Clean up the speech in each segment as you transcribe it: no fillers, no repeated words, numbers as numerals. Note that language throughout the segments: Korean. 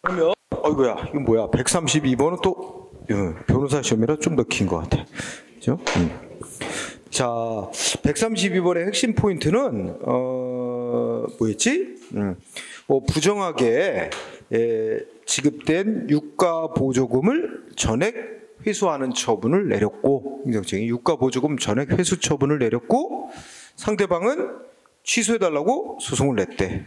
그러면 어이구야 이건 뭐야 132번은 또 변호사 시험이라 좀 더 긴 것 같아. 그죠? 자 132번의 핵심 포인트는 뭐였지? 부정하게 지급된 유가 보조금을 전액 회수하는 처분을 내렸고, 행정청이 유가 보조금 전액 회수 처분을 내렸고 상대방은 취소해달라고 소송을 냈대.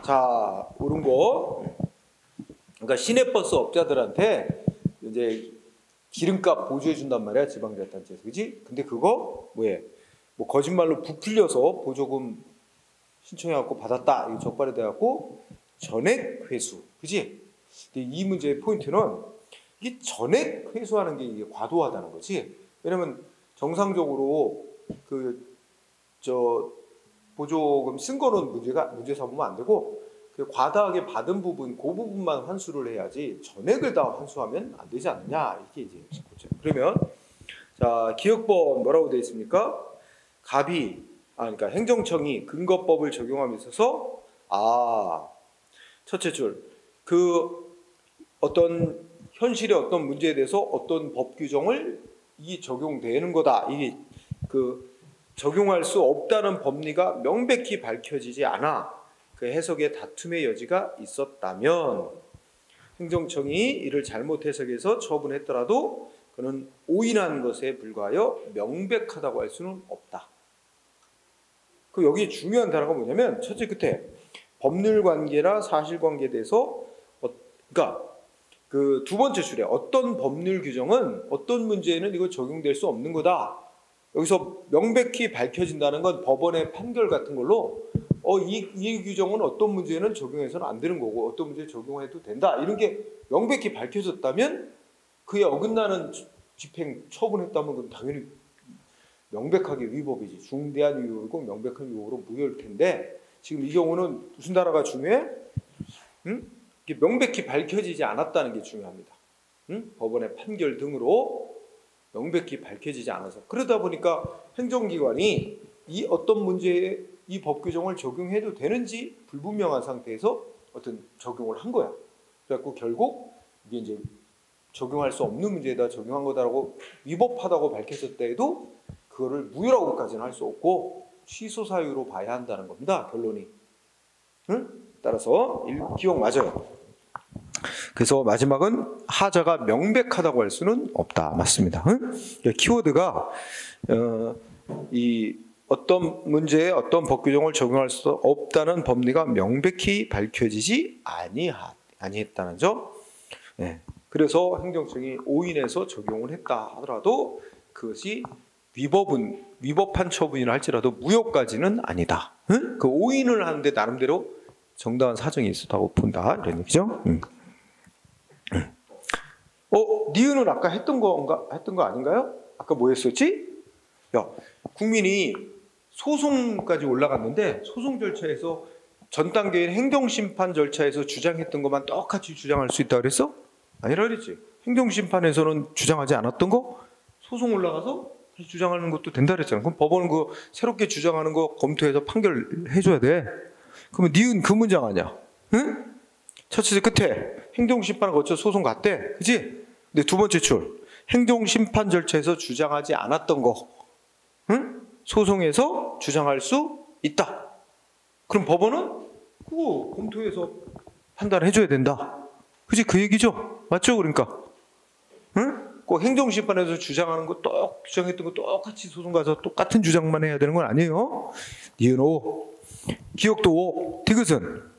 자, 옳은 거. 그러니까 시내버스 업자들한테 이제 기름값 보조해 준단 말이야, 지방자치단체에서, 그지? 근데 그거 뭐해? 뭐 거짓말로 부풀려서 보조금 신청해갖고 받았다, 이거 적발이 돼갖고 전액 회수, 그지? 근데 이 문제의 포인트는 이게 전액 회수하는 게 이게 과도하다는 거지. 왜냐면 정상적으로 보조금 쓴 거는 문제 삼으면 안 되고 그 과다하게 받은 부분, 그 부분만 환수를 해야지 전액을 다 환수하면 안 되지 않느냐, 이게 이제 그러면 자 기억법 뭐라고 되어 있습니까? 그러니까 행정청이 근거법을 적용함에 있어서 첫째 줄 어떤 현실의 어떤 문제에 대해서 어떤 법 규정을 이 적용되는 거다, 이게 적용할 수 없다는 법리가 명백히 밝혀지지 않아 그 해석의 다툼의 여지가 있었다면 행정청이 이를 잘못 해석해서 처분했더라도 그는 오인한 것에 불과하여 명백하다고 할 수는 없다. 여기 중요한 단어가 뭐냐면 첫째 끝에 법률 관계나 사실 관계에 대해서 그러니까 그 두 번째 줄에 어떤 법률 규정은 어떤 문제에는 이거 적용될 수 없는 거다. 여기서 명백히 밝혀진다는 건 법원의 판결 같은 걸로 이 규정은 어떤 문제는 적용해서는 안 되는 거고 어떤 문제에 적용해도 된다, 이런 게 명백히 밝혀졌다면 그에 어긋나는 집행 처분했다면 그건 당연히 명백하게 위법이지. 중대한 위법이고 명백한 위법으로 무효일 텐데 지금 이 경우는 무슨 단어가 중요해? 이게 명백히 밝혀지지 않았다는 게 중요합니다. 법원의 판결 등으로 명백히 밝혀지지 않아서, 그러다 보니까 행정기관이 이 어떤 문제에 이 법 규정을 적용해도 되는지 불분명한 상태에서 어떤 적용을 한 거야. 그래갖고 결국 이게 이제 적용할 수 없는 문제에다 적용한 거다라고 위법하다고 밝혀졌다 해도 그거를 무효라고까지는 할 수 없고 취소 사유로 봐야 한다는 겁니다, 결론이. 따라서 기억 맞아요. 그래서 마지막은 하자가 명백하다고 할 수는 없다. 맞습니다. 키워드가 이 어떤 문제에 어떤 법 규정을 적용할 수 없다는 법리가 명백히 밝혀지지 아니했다는 점. 그래서 행정청이 오인해서 적용을 했다 하더라도 그것이 위법한 처분이라 할지라도 무효까지는 아니다. 그 오인을 하는데 나름대로 정당한 사정이 있었다고 본다, 이런 얘기죠. 니은은 아까 했던 거 아닌가요? 아까 뭐 했었지? 국민이 소송까지 올라갔는데 소송 절차에서 전 단계인 행정심판 절차에서 주장했던 것만 똑같이 주장할 수 있다 그랬어? 아니라 그랬지. 행정심판에서는 주장하지 않았던 거 소송 올라가서 다시 주장하는 것도 된다 그랬잖아. 그럼 법원은 새롭게 주장하는 거 검토해서 판결해줘야 돼. 그러면 니은 그 문장 아니야? 응? 첫째 끝에 행정심판을 거쳐 소송 갔대, 그치? 근데 두 번째 줄 행정심판 절차에서 주장하지 않았던 거 소송에서 주장할 수 있다. 그럼 법원은 그거 검토해서 판단해줘야 된다, 그치? 그 얘기죠? 맞죠? 그러니까 꼭 행정심판에서 주장하는 거 주장했던 거 똑같이 소송 가서 똑같은 주장만 해야 되는 건 아니에요. 니은 오, 기억도 오, 디귿은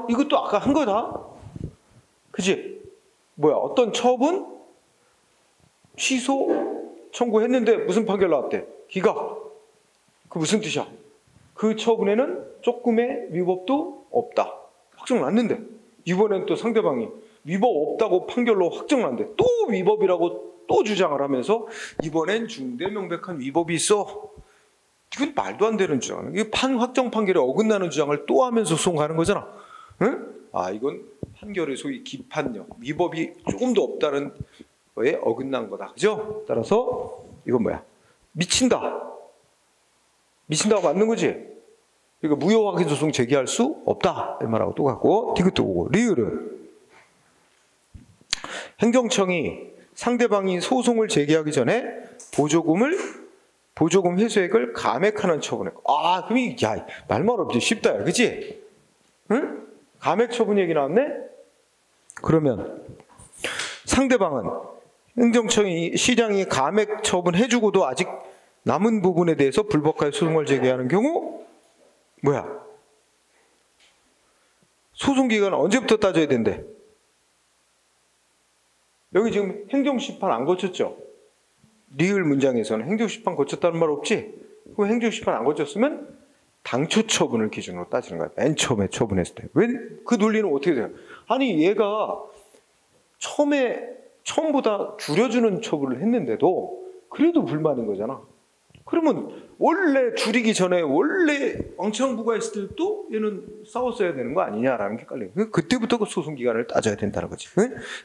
이것도 아까 한 거다. 그치? 뭐야, 어떤 처분? 취소 청구했는데 무슨 판결 나왔대? 기각. 그 무슨 뜻이야? 그 처분에는 조금의 위법도 없다. 확정 났는데 이번엔 또 상대방이 위법 없다고 판결로 확정 났는데 또 위법이라고 또 주장을 하면서 이번엔 중대 명백한 위법이 있어. 이건 말도 안 되는 주장. 이게 확정 판결에 어긋나는 주장을 또 하면서 소송 가는 거잖아. 응? 이건 판결의 소위 기판력, 위법이 조금도 없다는 거에 어긋난 거다. 그죠? 따라서 이건 뭐야? 미친다고 맞는 거지? 그러니까 무효 확인 소송 제기할 수 없다 이 말하고 똑같고. 디귿도 오고. 리을은 행정청이 상대방이 소송을 제기하기 전에 보조금 회수액을 감액하는 처분을. 아, 그럼 야, 말말 없지. 쉽다, 그치? 응? 감액 처분 얘기 나왔네? 그러면 상대방은 행정청이 시장이 감액 처분해주고도 아직 남은 부분에 대해서 불법가의 소송을 제기하는 경우 뭐야? 소송 기간은 언제부터 따져야 된대? 여기 지금 행정심판 안 거쳤죠? 리을 문장에서는 행정심판 거쳤다는 말 없지? 그럼 행정심판 안 거쳤으면 당초 처분을 기준으로 따지는 거야. 맨 처음에 처분했을 때. 왜 그 논리는 어떻게 돼요? 아니 얘가 처음보다 줄여주는 처분을 했는데도 그래도 불만인 거잖아. 그러면 원래 줄이기 전에 원래 왕창 부과했을 때도 얘는 싸웠어야 되는 거 아니냐라는 게 깔려. 그때부터 그 소송 기간을 따져야 된다는 거지.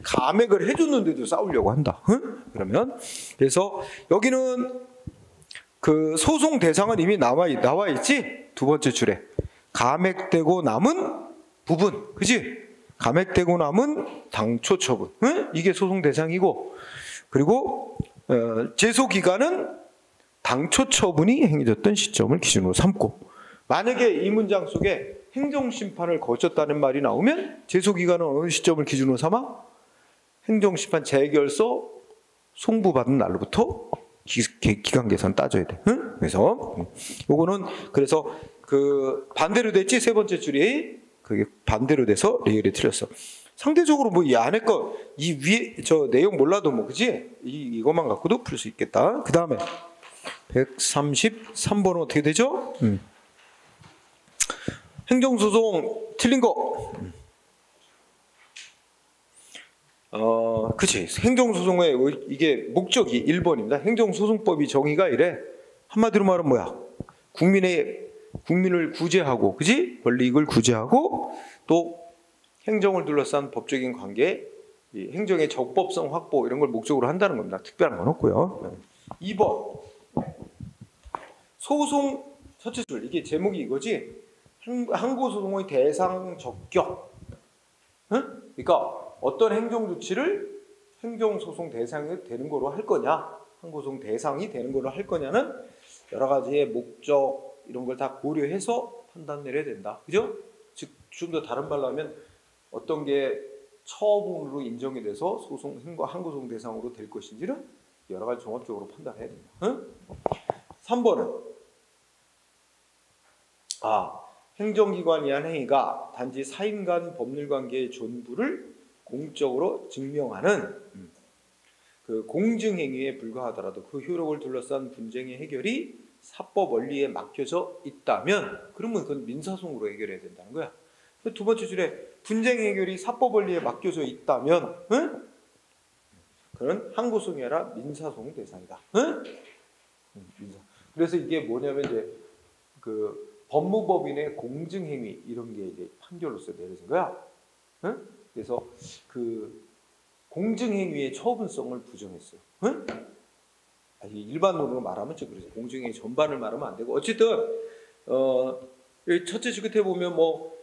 감액을 해줬는데도 싸우려고 한다. 그러면 그래서 여기는 그 소송 대상은 이미 나와 있지. 두 번째 줄에 감액되고 남은 부분, 그지? 감액되고 남은 당초 처분, 이게 소송 대상이고, 그리고 제소 기간은 당초 처분이 행해졌던 시점을 기준으로 삼고, 만약에 이 문장 속에 행정심판을 거쳤다는 말이 나오면 제소 기간은 어느 시점을 기준으로 삼아? 행정심판 재결서 송부받은 날로부터 기간 계산 따져야 돼. 그래서 요거는 그래서 그 반대로 됐지. 세 번째 줄이 그게 반대로 돼서 리을이 틀렸어. 상대적으로 뭐 이 안에 거 이 위에 저 내용 몰라도 뭐 그지? 이것만 갖고도 풀 수 있겠다. 그 다음에 133번은 어떻게 되죠? 행정소송 틀린 거. 그치. 행정소송의 이게 목적이 1번입니다. 행정소송법이 정의가 이래. 한마디로 말하면 뭐야? 국민을 구제하고, 그지? 권리 이익을 구제하고, 또 행정을 둘러싼 법적인 관계, 이 행정의 적법성 확보 이런 걸 목적으로 한다는 겁니다. 특별한 건 없고요. 2번. 소송 첫째 줄. 이게 제목이 이거지. 항고소송의 대상 적격. 응? 그러니까 어떤 행정조치를 행정소송 대상이 되는 거로 할 거냐, 항고소송 대상이 되는 거로 할 거냐는 여러 가지의 목적 이런 걸 다 고려해서 판단 내려야 된다. 그죠? 즉, 좀 더 다른 말로 하면 어떤 게 처분으로 인정이 돼서 항고소송 대상으로 될 것인지는 여러 가지 종합적으로 판단해야 된다. 응? 3번은 행정기관이 한 행위가 단지 사인 간 법률관계의 존부를 공적으로 증명하는 그 공증행위에 불과하더라도 그 효력을 둘러싼 분쟁의 해결이 사법 원리에 막혀져 있다면 그러면 그건 민사소송으로 해결해야 된다는 거야. 두 번째 줄에 분쟁 해결이 사법 원리에 맡겨져 있다면 그건 항고소송이 아니라 민사소송 대상이다. 그래서 이게 뭐냐면 이제 그 법무법인의 공증행위 이런 게 이제 판결로서 내려진 거야. 그래서 그 공증행위의 처분성을 부정했어요. 일반론으로 말하면 좀 그러죠. 공증행위 전반을 말하면 안 되고 어쨌든 첫째 줄 끝에 보면 뭐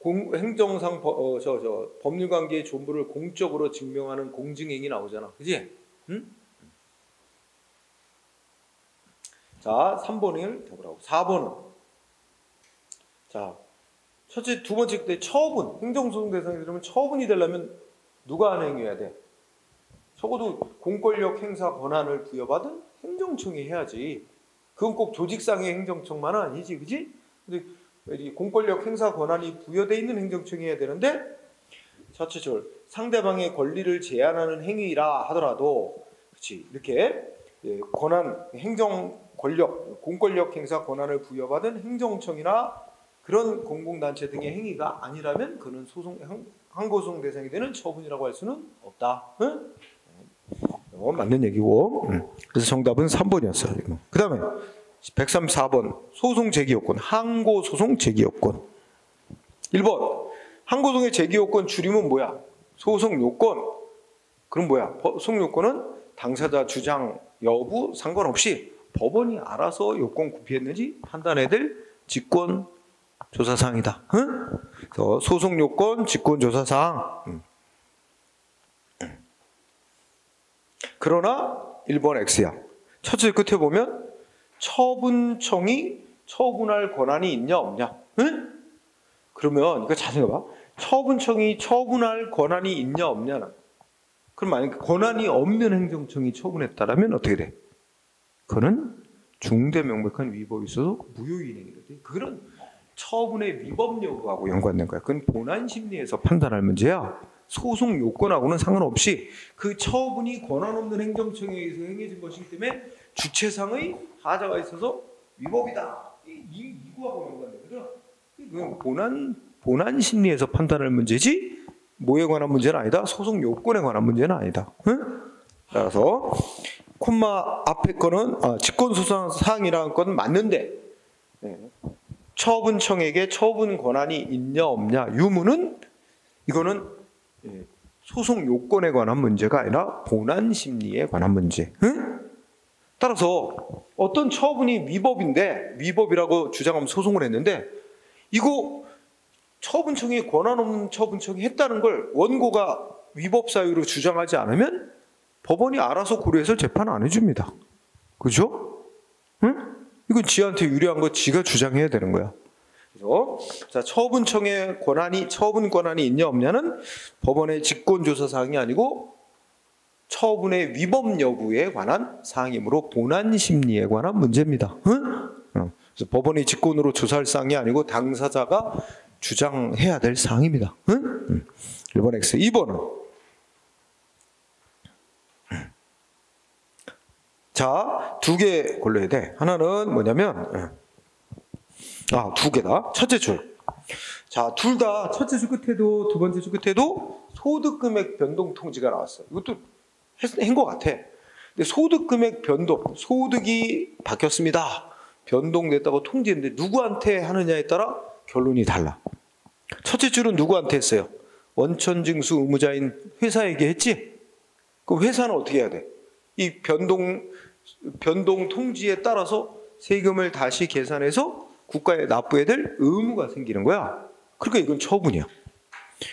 행정상 법률관계의 존부를 공적으로 증명하는 공증행위 나오잖아, 그지? 자, 3번을 해보라고. 4번은 자, 두 번째 때 처분, 행정소송 대상이 되려면 처분이 되려면 누가 하는 행위해야 돼? 적어도 공권력 행사 권한을 부여받은 행정청이 해야지. 그건 꼭 조직상의 행정청만은 아니지, 그지? 근데 공권력 행사 권한이 부여돼 있는 행정청이 해야 되는데, 첫째 줄 상대방의 권리를 제한하는 행위라 하더라도, 그렇지? 이렇게 공권력 행사 권한을 부여받은 행정청이나 그런 공공단체 등의 행위가 아니라면 그는 항고소송 대상이 되는 처분이라고 할 수는 없다. 맞는 얘기고. 그래서 정답은 3번이었어요. 그 다음에 134번 소송 제기요건, 항고소송 제기요건. 1번 항고소송의 제기요건 줄이면 뭐야? 소송요건. 그럼 뭐야? 소송요건은 당사자 주장 여부 상관없이 법원이 알아서 요건 구피했는지 판단해야 될 직권 조사사항이다. 응? 그래서 소송 요건, 직권 조사사항. 그러나 1번 X야. 첫째 끝에 보면 처분청이 처분할 권한이 있냐 없냐. 응? 그러면 이거 잘 생각해봐. 처분청이 처분할 권한이 있냐 없냐는. 그럼 만약에 권한이 없는 행정청이 처분했다라면 어떻게 돼? 그거는 중대 명백한 위법이 있어서 무효이행이거든. 그런 처분의 위법 여부하고 연관된 거야. 그건 본안 심리에서 판단할 문제야. 소송 요건하고는 상관없이 그 처분이 권한 없는 행정청에 의해서 행해진 것이기 때문에 주체상의 하자가 있어서 위법이다. 이거하고 연관되거든. 그건 본안 심리에서 판단할 문제지 뭐에 관한 문제는 아니다. 소송 요건에 관한 문제는 아니다. 응? 따라서 콤마 앞에 거는 직권소송 사항이라는 건 맞는데 처분청에게 처분 권한이 있냐 없냐 유무는 이거는 소송 요건에 관한 문제가 아니라 본안 심리에 관한 문제. 응? 따라서 어떤 처분이 위법이라고 주장하면 소송을 했는데 이거 처분청이 권한 없는 처분청이 했다는 걸 원고가 위법 사유로 주장하지 않으면 법원이 알아서 고려해서 재판 안 해줍니다. 그죠? 응? 이건 지한테 유리한 거 지가 주장해야 되는 거야. 그래서 자, 처분청의 처분 권한이 있냐 없냐는 법원의 직권조사 사항이 아니고 처분의 위법 여부에 관한 사항이므로 본안 심리에 관한 문제입니다. 응? 그래서 법원이 직권으로 조사할 사항이 아니고 당사자가 주장해야 될 사항입니다. 응? 1번 X. 2번은 자, 두 개 골라야 돼. 하나는 뭐냐면 두 개다. 첫째 줄. 자, 둘 다 첫째 줄 끝에도 두 번째 줄 끝에도 소득 금액 변동 통지가 나왔어요. 이것도 한 것 같아. 근데 소득 금액 변동, 소득이 바뀌었습니다. 변동됐다고 통지했는데 누구한테 하느냐에 따라 결론이 달라. 첫째 줄은 누구한테 했어요? 원천징수 의무자인 회사에게 했지? 그럼 회사는 어떻게 해야 돼? 이 변동 통지에 따라서 세금을 다시 계산해서 국가에 납부해야 될 의무가 생기는 거야. 그러니까 이건 처분이야.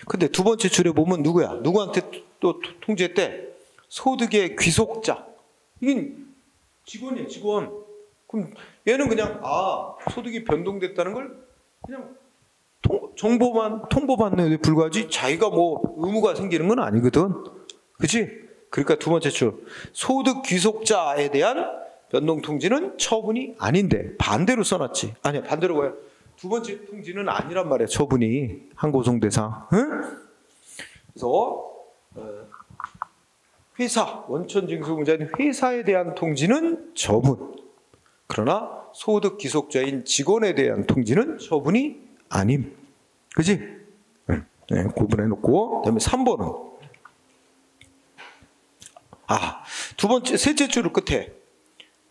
근데 두 번째 줄에 보면 누구야? 누구한테 또 통지했대? 소득의 귀속자. 이건 직원이야, 직원. 그럼 얘는 그냥 소득이 변동됐다는 걸 그냥 통보받는 데 불과하지 자기가 뭐 의무가 생기는 건 아니거든. 그치? 그러니까 두 번째 줄 소득 귀속자에 대한 변동 통지는 처분이 아닌데 반대로 써놨지. 아니야, 반대로 가요. 두 번째 통지는 아니란 말이야. 처분이 항고송 대상. 응? 그래서 회사 원천징수 의무자인 회사에 대한 통지는 처분. 그러나 소득 귀속자인 직원에 대한 통지는 처분이 아님. 그지? 네, 구분해놓고 그다음에 3번은 셋째 줄 끝에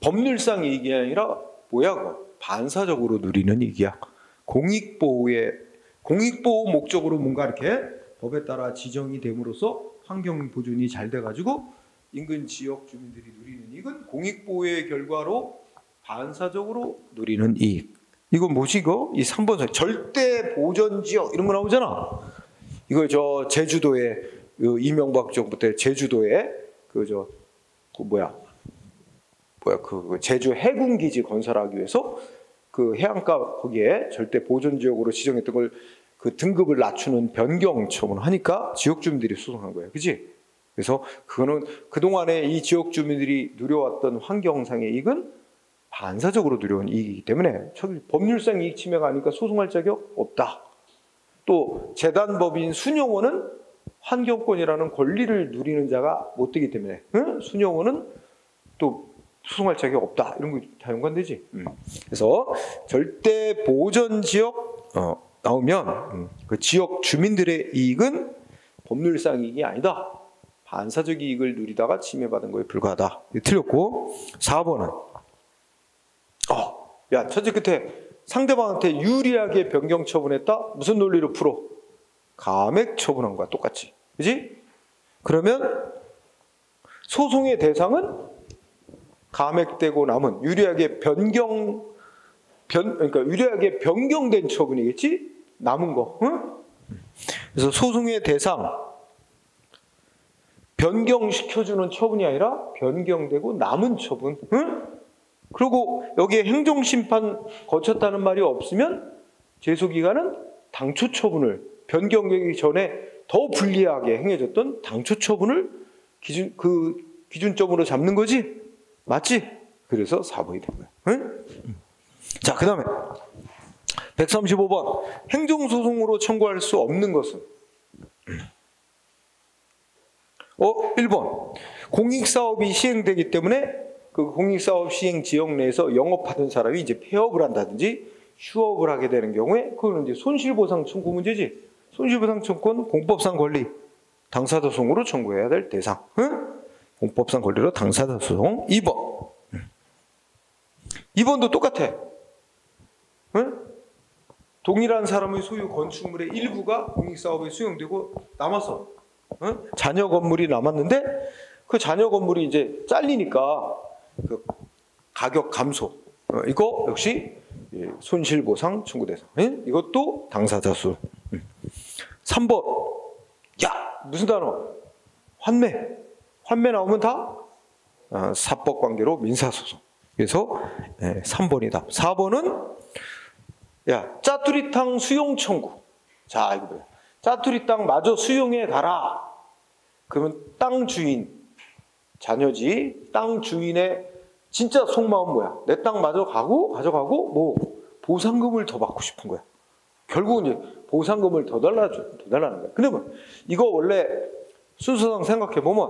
법률상 이익이 아니라 뭐야 그거? 반사적으로 누리는 이익이야. 공익보호 목적으로 뭔가 이렇게 법에 따라 지정이 됨으로써 환경 보존이 잘 돼가지고 인근 지역 주민들이 누리는 이익은 공익보호의 결과로 반사적으로 누리는 이익. 이건 뭐지 이거? 이 3번 절대 보전지역 이런 거 나오잖아. 이거 저 제주도에 이명박 정부 때 제주도에 제주 해군기지 건설하기 위해서 그 해안가 거기에 절대 보전지역으로 지정했던 걸 그 등급을 낮추는 변경 처분을 하니까 지역 주민들이 소송한 거예요. 그지? 그래서 그거는 그동안에 이 지역 주민들이 누려왔던 환경상의 이익은 반사적으로 누려온 이익이기 때문에 법률상 이익 침해가 아니니까 소송할 자격 없다. 또 재단법인 순용원은 환경권이라는 권리를 누리는 자가 못 되기 때문에 순용원은 또 소송할 자격 없다. 이런 거 다 연관되지. 그래서 절대 보전 지역 나오면 그 지역 주민들의 이익은 법률상 이익이 아니다. 반사적 이익을 누리다가 침해받은 거에 불과하다. 틀렸고 4번은 첫째 끝에 상대방한테 유리하게 변경 처분했다. 무슨 논리로 풀어? 감액 처분한 거야. 똑같이. 그지? 그러면 소송의 대상은 감액되고 남은 유리하게 그러니까 유리하게 변경된 처분이겠지? 남은 거. 응? 그래서 소송의 대상 변경시켜주는 처분이 아니라 변경되고 남은 처분. 응? 그리고 여기에 행정심판 거쳤다는 말이 없으면 제소기간은 당초 처분을 변경되기 전에 더 불리하게 행해졌던 당초 처분을 기준점으로 잡는 거지? 맞지? 그래서 4번이 된 거야. 응? 자, 그 다음에 135번 행정소송으로 청구할 수 없는 것은 1번 공익사업이 시행되기 때문에 그 공익사업 시행 지역 내에서 영업하던 사람이 이제 폐업을 한다든지 휴업을 하게 되는 경우에 그거는 이제 손실보상 청구 문제지. 손실보상 청구는 공법상 권리 당사자 소송으로 청구해야 될 대상. 응? 공법상 권리로 당사자 소송. 2번도 똑같아. 응? 동일한 사람의 소유 건축물의 일부가 공익사업에 수용되고 남았어. 응? 잔여 건물이 남았는데 그 잔여 건물이 이제 잘리니까 그 가격 감소. 이거 역시 손실보상 청구 대상. 응? 이것도 당사자 수. 3번. 야, 무슨 단어? 환매. 환매 나오면 다 사법 관계로 민사소송. 그래서 3번이다. 4번은 야, 짜투리탕 수용 청구. 자, 이거 뭐야? 짜투리 땅 마저 수용해 가라. 그러면 땅 주인, 자녀지, 땅 주인의 진짜 속마음 뭐야? 내 땅 마저 가져가고 뭐 보상금을 더 받고 싶은 거야. 결국은 이제 보상금을 더 달라는 거야. 근데 뭐 이거 원래 순서상 생각해 보면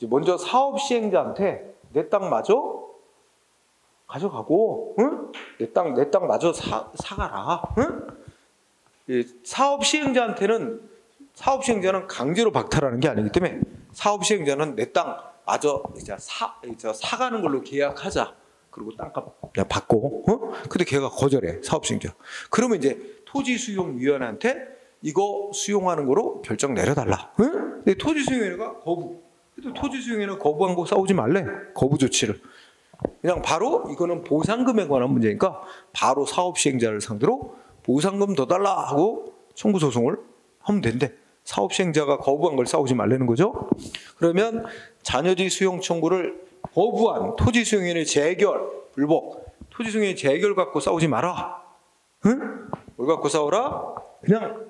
먼저 사업 시행자한테 내 땅 마저 가져가고, 응? 내 땅 마저 사가라. 응? 사업 시행자는 강제로 박탈하는 게 아니기 때문에 사업 시행자는 내 땅 마저 사가는 걸로 계약하자. 그리고 땅값 받고, 근데 걔가 거절해, 사업 시행자. 그러면 이제 토지수용위원회한테 이거 수용하는 거로 결정 내려달라. 응? 근데 토지수용위원회가 거부. 근데 토지수용위원회가 거부한 거 싸우지 말래. 거부 조치를. 그냥 바로 이거는 보상금에 관한 문제니까 바로 사업 시행자를 상대로 보상금 더 달라 하고 청구 소송을 하면 된대. 사업 시행자가 거부한 걸 싸우지 말라는 거죠. 그러면 잔여지 수용 청구를 거부한 토지수용위원회 재결 불복. 토지수용위원회 재결 갖고 싸우지 마라. 응? 뭘 갖고 싸워라? 그냥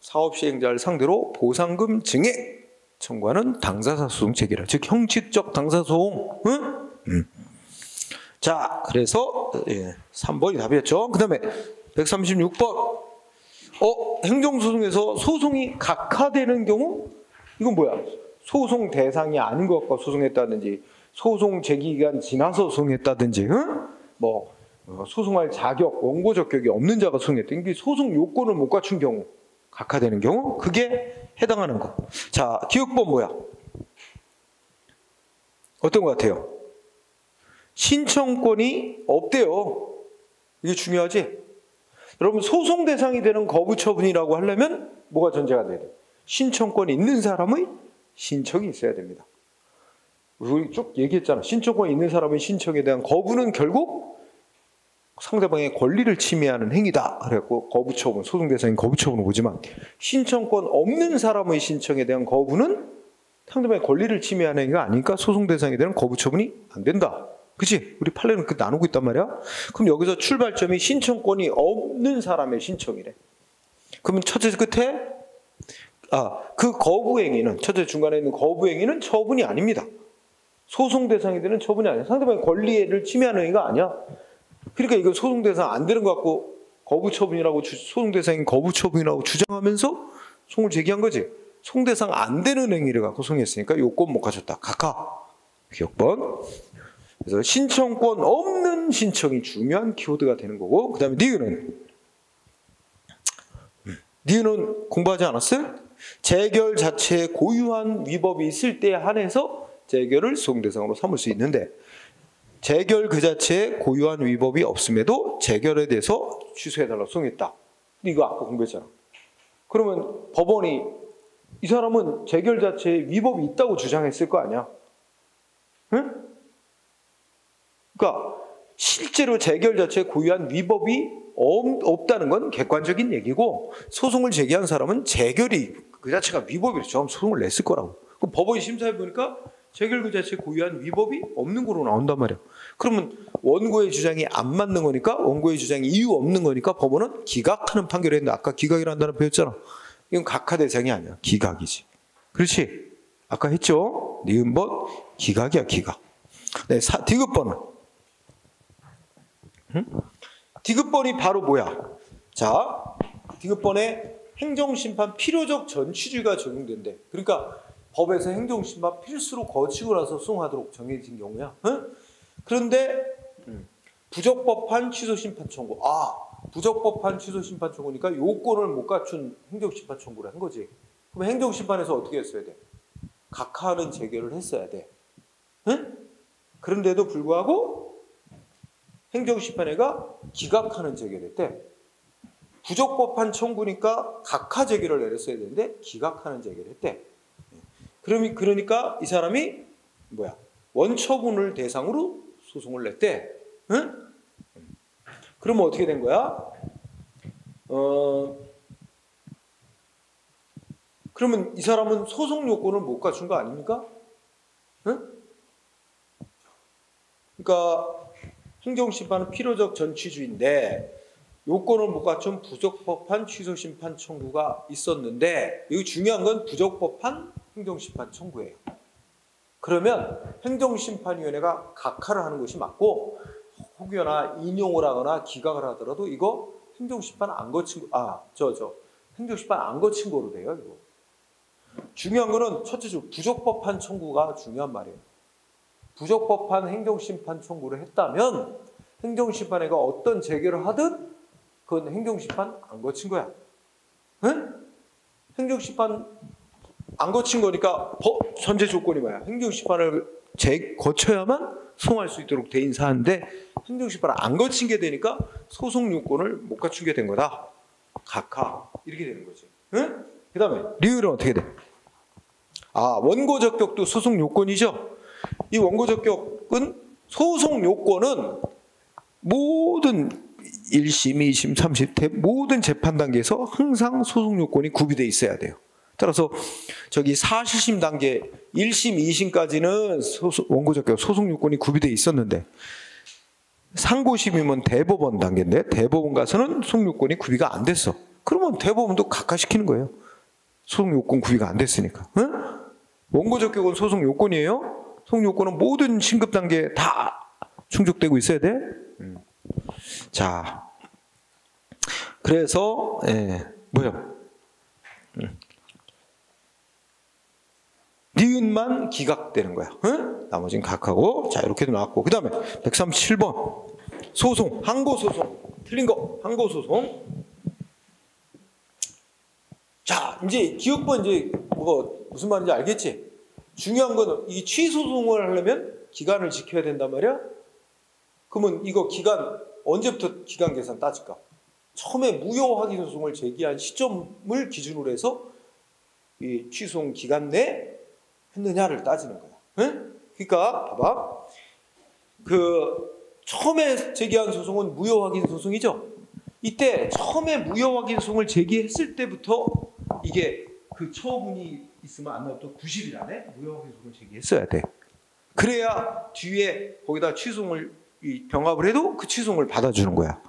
사업 시행자를 상대로 보상금 증액 청구하는 당사자 소송 제기라. 즉 형식적 당사자 소송. 응? 자, 그래서 3번이 답이었죠. 그 다음에 136번. 행정소송에서 소송이 각하되는 경우? 이건 뭐야? 소송 대상이 아닌 것 같고 소송했다든지, 소송 제기기간 지나서 소송했다든지, 응? 소송할 자격, 원고 적격이 없는 자가 소송했다. 이게 소송 요건을 못 갖춘 경우, 각하되는 경우, 그게 해당하는 거. 자, 기억법 뭐야? 어떤 것 같아요? 신청권이 없대요. 이게 중요하지? 여러분, 소송 대상이 되는 거부 처분이라고 하려면 뭐가 전제가 돼야 돼? 신청권이 있는 사람의 신청이 있어야 됩니다. 우리 쭉 얘기했잖아. 신청권이 있는 사람의 신청에 대한 거부는 결국 상대방의 권리를 침해하는 행위다. 그래갖고 거부 처분, 소송 대상인 거부 처분을 보지만 신청권 없는 사람의 신청에 대한 거부는 상대방의 권리를 침해하는 행위가 아니니까 소송 대상에 대한 거부 처분이 안 된다. 그치? 우리 판례는 그 나누고 있단 말이야. 그럼 여기서 출발점이 신청권이 없는 사람의 신청이래. 그러면 첫째 끝에 그 거부행위는, 첫째 중간에 있는 거부행위는 처분이 아닙니다. 소송 대상이 되는 처분이 아니야. 상대방의 권리를 침해하는 행위가 아니야. 그러니까 이거 소송 대상 안 되는 것 같고 거부 처분이라고 소송 대상인 거부 처분이라고 주장하면서 소송을 제기한 거지. 소송 대상 안 되는 행위를 갖고 소송했으니까 요건 못 가졌다. 각하. 기억번. 그래서 신청권 없는 신청이 중요한 키워드가 되는 거고, 그 다음에 니은은 공부하지 않았어요? 재결 자체에 고유한 위법이 있을 때에 한해서 재결을 소송 대상으로 삼을 수 있는데, 재결 그 자체에 고유한 위법이 없음에도 재결에 대해서 취소해달라고 소송했다. 이거 아까 공부했잖아. 그러면 법원이 이 사람은 재결 자체에 위법이 있다고 주장했을 거 아니야. 응? 그러니까 실제로 재결 자체에 고유한 위법이 없다는 건 객관적인 얘기고, 소송을 제기한 사람은 재결이 그 자체가 위법이죠. 소송을 냈을 거라고. 그럼 법원이 심사해 보니까 재결 그 자체에 고유한 위법이 없는 거로 나온단 말이에요. 그러면 원고의 주장이 안 맞는 거니까, 원고의 주장이 이유 없는 거니까 법원은 기각하는 판결을 했는데, 아까 기각이라는 단어 배웠잖아. 이건 각하 대상이 아니야. 기각이지. 그렇지? 아까 했죠? 니은번 기각이야, 기각. 네, 디귿번은. 디귿번이 바로 뭐야? 자, 디귿번에 행정심판 필요적 전취주의가 적용된대. 그러니까 법에서 행정심판 필수로 거치고 나서 수용하도록 정해진 경우야. 응? 그런데 부적법한 취소심판 청구. 부적법한 취소심판 청구니까 요건을 못 갖춘 행정심판 청구를 한 거지. 그럼 행정심판에서 어떻게 했어야 돼? 각하는 재결을 했어야 돼. 응? 그런데도 불구하고 행정심판회가 기각하는 재결했대. 부적법한 청구니까 각하 재결을 내렸어야 되는데 기각하는 재결했대. 그러니까 이 사람이 뭐야? 원처분을 대상으로 소송을 냈대. 응? 그러면 어떻게 된 거야? 그러면 이 사람은 소송 요건을 못 갖춘 거 아닙니까? 응? 그러니까 행정심판은 필요적 전취주의인데 요건을 못 갖춘 부적법한 취소심판 청구가 있었는데, 여기 중요한 건 부적법한 행정심판 청구예요. 그러면 행정심판위원회가 각하를 하는 것이 맞고, 혹여나 인용을 하거나 기각을 하더라도 이거 행정심판 안 거친 행정심판 안 거친 거로 돼요. 이거. 중요한 거는 첫째로 부적법한 청구가 중요한 말이에요. 부적법한 행정심판 청구를 했다면 행정심판회가 어떤 재결을 하든 그건 행정심판 안 거친 거야. 응? 행정심판 안 거친 거니까 전제 조건이 뭐야? 행정심판을 거쳐야만 소송할 수 있도록 돼 있는 사안인데 행정심판을 안 거친 게 되니까 소송 요건을 못 갖춘 게 된 거다. 각하 이렇게 되는 거지. 응? 그 다음에 리을은 어떻게 돼? 원고 적격도 소송 요건이죠. 이 원고 적격은 소송 요건은 모든 1심, 2심, 3심 모든 재판 단계에서 항상 소송 요건이 구비되어 있어야 돼요. 따라서 저기 사실심 단계 1심, 2심까지는 원고 적격 소송 요건이 구비되어 있었는데 상고심이면 대법원 단계인데 대법원 가서는 소송 요건이 구비가 안 됐어. 그러면 대법원도 각하시키는 거예요. 소송 요건 구비가 안 됐으니까. 응? 원고 적격은 소송 요건이에요. 소송 요건은 모든 신급 단계에 다 충족되고 있어야 돼. 자, 그래서 뭐요? 니은만 기각되는 거야. 응? 나머지는 각하고. 자, 이렇게도 나왔고. 그 다음에 137번 소송, 항고소송. 틀린 거, 항고소송. 자, 이제 기억번 이제 무슨 말인지 알겠지? 중요한 거는 이 취소송을 하려면 기간을 지켜야 된단 말이야. 그러면 이거 기간 언제부터 기간 계산 따질까? 처음에 무효 확인 소송을 제기한 시점을 기준으로 해서 이 취소송 기간 내에 했느냐를 따지는 거야. 응? 그러니까 봐봐. 처음에 제기한 소송은 무효 확인 소송이죠. 이때 처음에 무효 확인 소송을 제기했을 때부터 이게 그 처분이 있으면 안 나와도 90일 안에 무효 확인 소송을 제기했어야 돼. 그래야 뒤에 거기다 취소송을 병합을 해도 그 취소송을 받아주는 거야.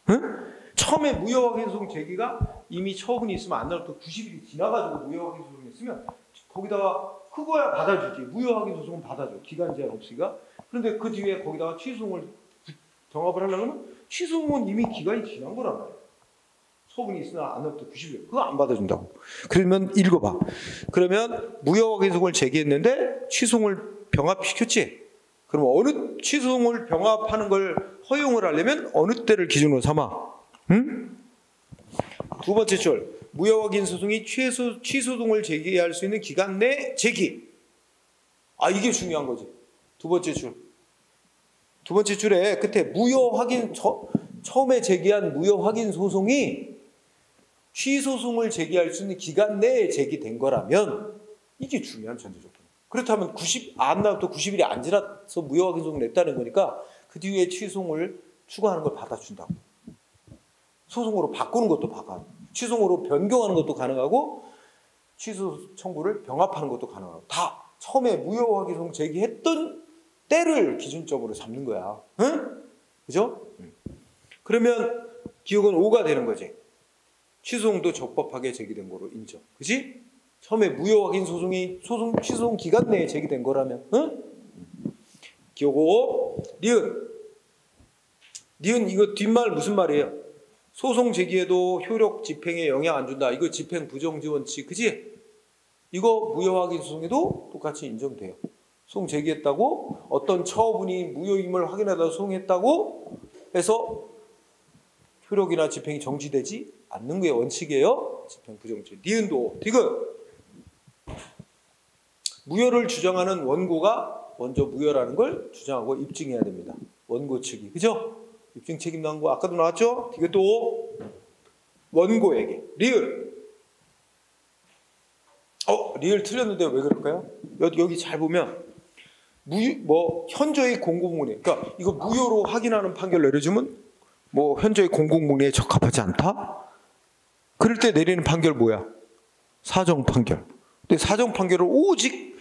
응? 처음에 무효 확인 소송 제기가 이미 처분이 있으면 안 나와도 90일이 지나가지고 무효 확인 소송이 있으면 거기다가 그거야 받아주지. 무효 확인 소송은 받아줘. 기간 제한 없으니까. 그런데 그 뒤에 거기다가 취소송을 병합을 하려면 취소송은 이미 기간이 지난 거란 말이야. 처분이 있으나 안 나와도 90일. 그거 안 받아준다고. 그러면 읽어봐. 그러면 무효 확인 소송을 제기했는데 취소송을 병합시켰지. 그럼 어느 취소송을 병합하는 걸 허용을 하려면 어느 때를 기준으로 삼아? 응? 두 번째 줄. 무효 확인 소송이 취소송을 제기할 수 있는 기간 내 제기. 이게 중요한 거지. 두 번째 줄. 두 번째 줄에 끝에 무효 확인 처음에 제기한 무효 확인 소송이 취소송을 제기할 수 있는 기간 내에 제기된 거라면 이게 중요한 전제 조건. 그렇다면 안 나와도 90일이 안 지나서 무효 확인 소송을 냈다는 거니까 그 뒤에 취소를 추가하는 걸 받아준다고. 소송으로 바꾸는 것도 가능하고, 취소로 변경하는 것도 가능하고, 취소 청구를 병합하는 것도 가능하고, 다 처음에 무효화기 소송 제기했던 때를 기준점으로 잡는 거야. 응? 그죠? 그러면 기억은 5가 되는 거지. 취소송도 적법하게 제기된 거로 인정. 그지? 처음에 무효 확인 소송이 취소송 기간 내에 제기된 거라면, 응? 기억 5. 니은 이거 뒷말 무슨 말이에요? 소송 제기에도 효력 집행에 영향 안 준다. 이거 집행 부정지 원칙, 그지? 이거 무효 확인 소송에도 똑같이 인정돼요. 소송 제기했다고 어떤 처분이 무효임을 확인하다 소송했다고 해서 효력이나 집행이 정지되지 않는 게 원칙이에요. 집행 부정지. 니은도 디귿. 무효를 주장하는 원고가 먼저 무효라는 걸 주장하고 입증해야 됩니다. 원고 측이. 그죠? 입증 책임 나온 거 아까도 나왔죠? 이것도 원고에게. 리을. 리을 틀렸는데 왜 그럴까요? 여기 잘 보면 현저히 공공문에, 그러니까 이거 무효로 확인하는 판결 내려주면 현저히 공공문에 적합하지 않다? 그럴 때 내리는 판결 뭐야? 사정 판결. 근데 사정 판결을 오직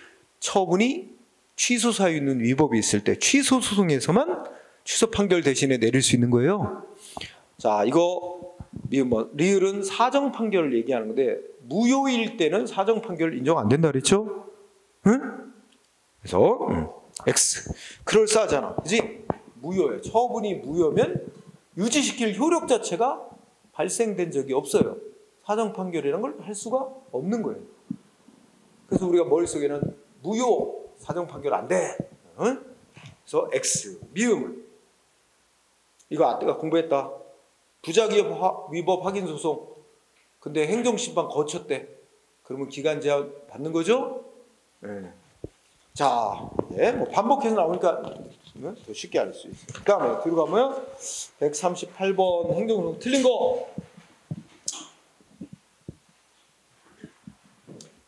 처분이 취소 사유 있는 위법이 있을 때 취소 소송에서만 취소 판결 대신에 내릴 수 있는 거예요. 자, 이거 리을은 사정 판결을 얘기하는 건데 무효일 때는 사정 판결 인정 안 된다 그랬죠? 응? 그래서 X. 그럴싸하잖아. 그지? 무효예요. 처분이 무효면 유지시킬 효력 자체가 발생된 적이 없어요. 사정 판결이라는 걸 할 수가 없는 거예요. 그래서 우리가 머릿속에는 무효 사정 판결 안 돼. 응? 그래서 X. 미음은 이거 아까 공부했다. 부작위법 위법 확인 소송. 근데 행정심판 거쳤대. 그러면 기간 제한 받는 거죠? 네. 자, 반복해서 나오니까 더 쉽게 알 수 있어요. 그 다음에 뒤로 가면 138번 행정소송 틀린 거.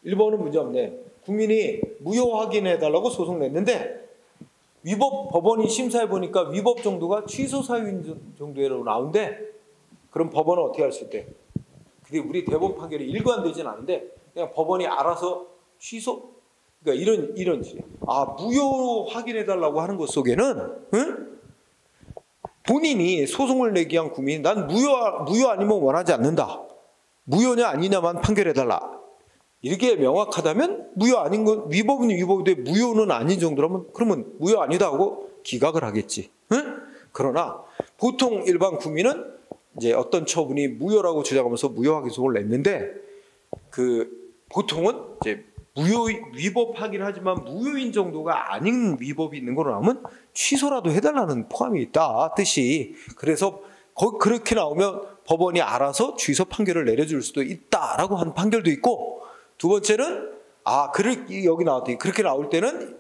1번은 문제 없네. 국민이 무효 확인해달라고 소송 냈는데 법원이 심사해 보니까 위법 정도가 취소 사유인 정도로 나오는데 그럼 법원은 어떻게 할 수 있대? 근데 우리 대법원 판결이 일관되진 않은데 그냥 법원이 알아서 취소. 그러니까 이런지. 무효 확인해달라고 하는 것 속에는 본인이 소송을 내기 위한 국민이 난 무효 아니면 원하지 않는다. 무효냐 아니냐만 판결해달라. 이렇게 명확하다면 무효 아닌 건 위법은 위법인데 무효는 아닌 정도라면 그러면 무효 아니다 하고 기각을 하겠지. 그러나 보통 일반 국민은 이제 어떤 처분이 무효라고 주장하면서 무효 확인 소송을 냈는데 보통은 이제 위법 하긴 하지만 무효인 정도가 아닌 위법이 있는 거로 나오면 취소라도 해달라는 포함이 있다 뜻이. 그래서 그렇게 나오면 법원이 알아서 취소 판결을 내려줄 수도 있다라고 하는 판결도 있고, 두 번째는 여기 나왔더니 그렇게 나올 때는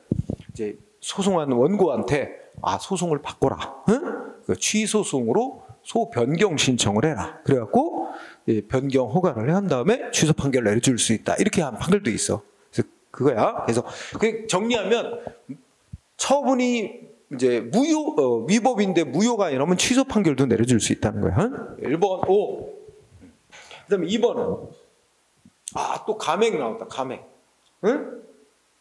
이제 소송하는 원고한테 소송을 바꿔라. 그 취소 소송으로 소변경 신청을 해라. 그래갖고 변경 허가를 한 다음에 취소 판결을 내려줄 수 있다. 이렇게 한 판결도 있어. 그래서 그거야. 그래서 정리하면 처분이 이제 위법인데 무효가 아니라면 취소 판결도 내려줄 수 있다는 거야. 1번 O. 그다음에 2번은 또 감액 나왔다. 감액. 응?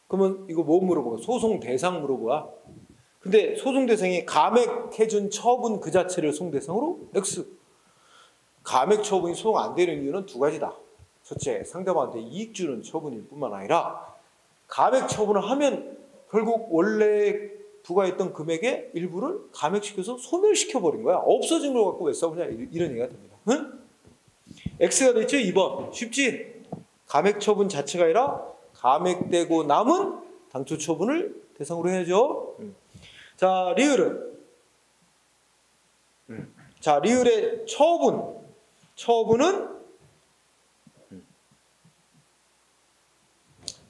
그러면 이거 뭐 물어보고 소송 대상 물어보아. 근데 소송 대상이 감액해준 처분 그 자체를 소송 대상으로 X. 감액 처분이 소송 안 되는 이유는 두 가지다. 첫째, 상대방한테 이익 주는 처분일 뿐만 아니라 감액 처분을 하면 결국 원래 부과했던 금액의 일부를 감액시켜서 소멸시켜버린 거야. 없어진 걸 갖고 왜 써보냐 이런 얘기가 됩니다. 응? X가 됐죠? 2번. 쉽지? 감액 처분 자체가 아니라 감액되고 남은 당초 처분을 대상으로 해야죠. 자, 리을은 리을의 처분은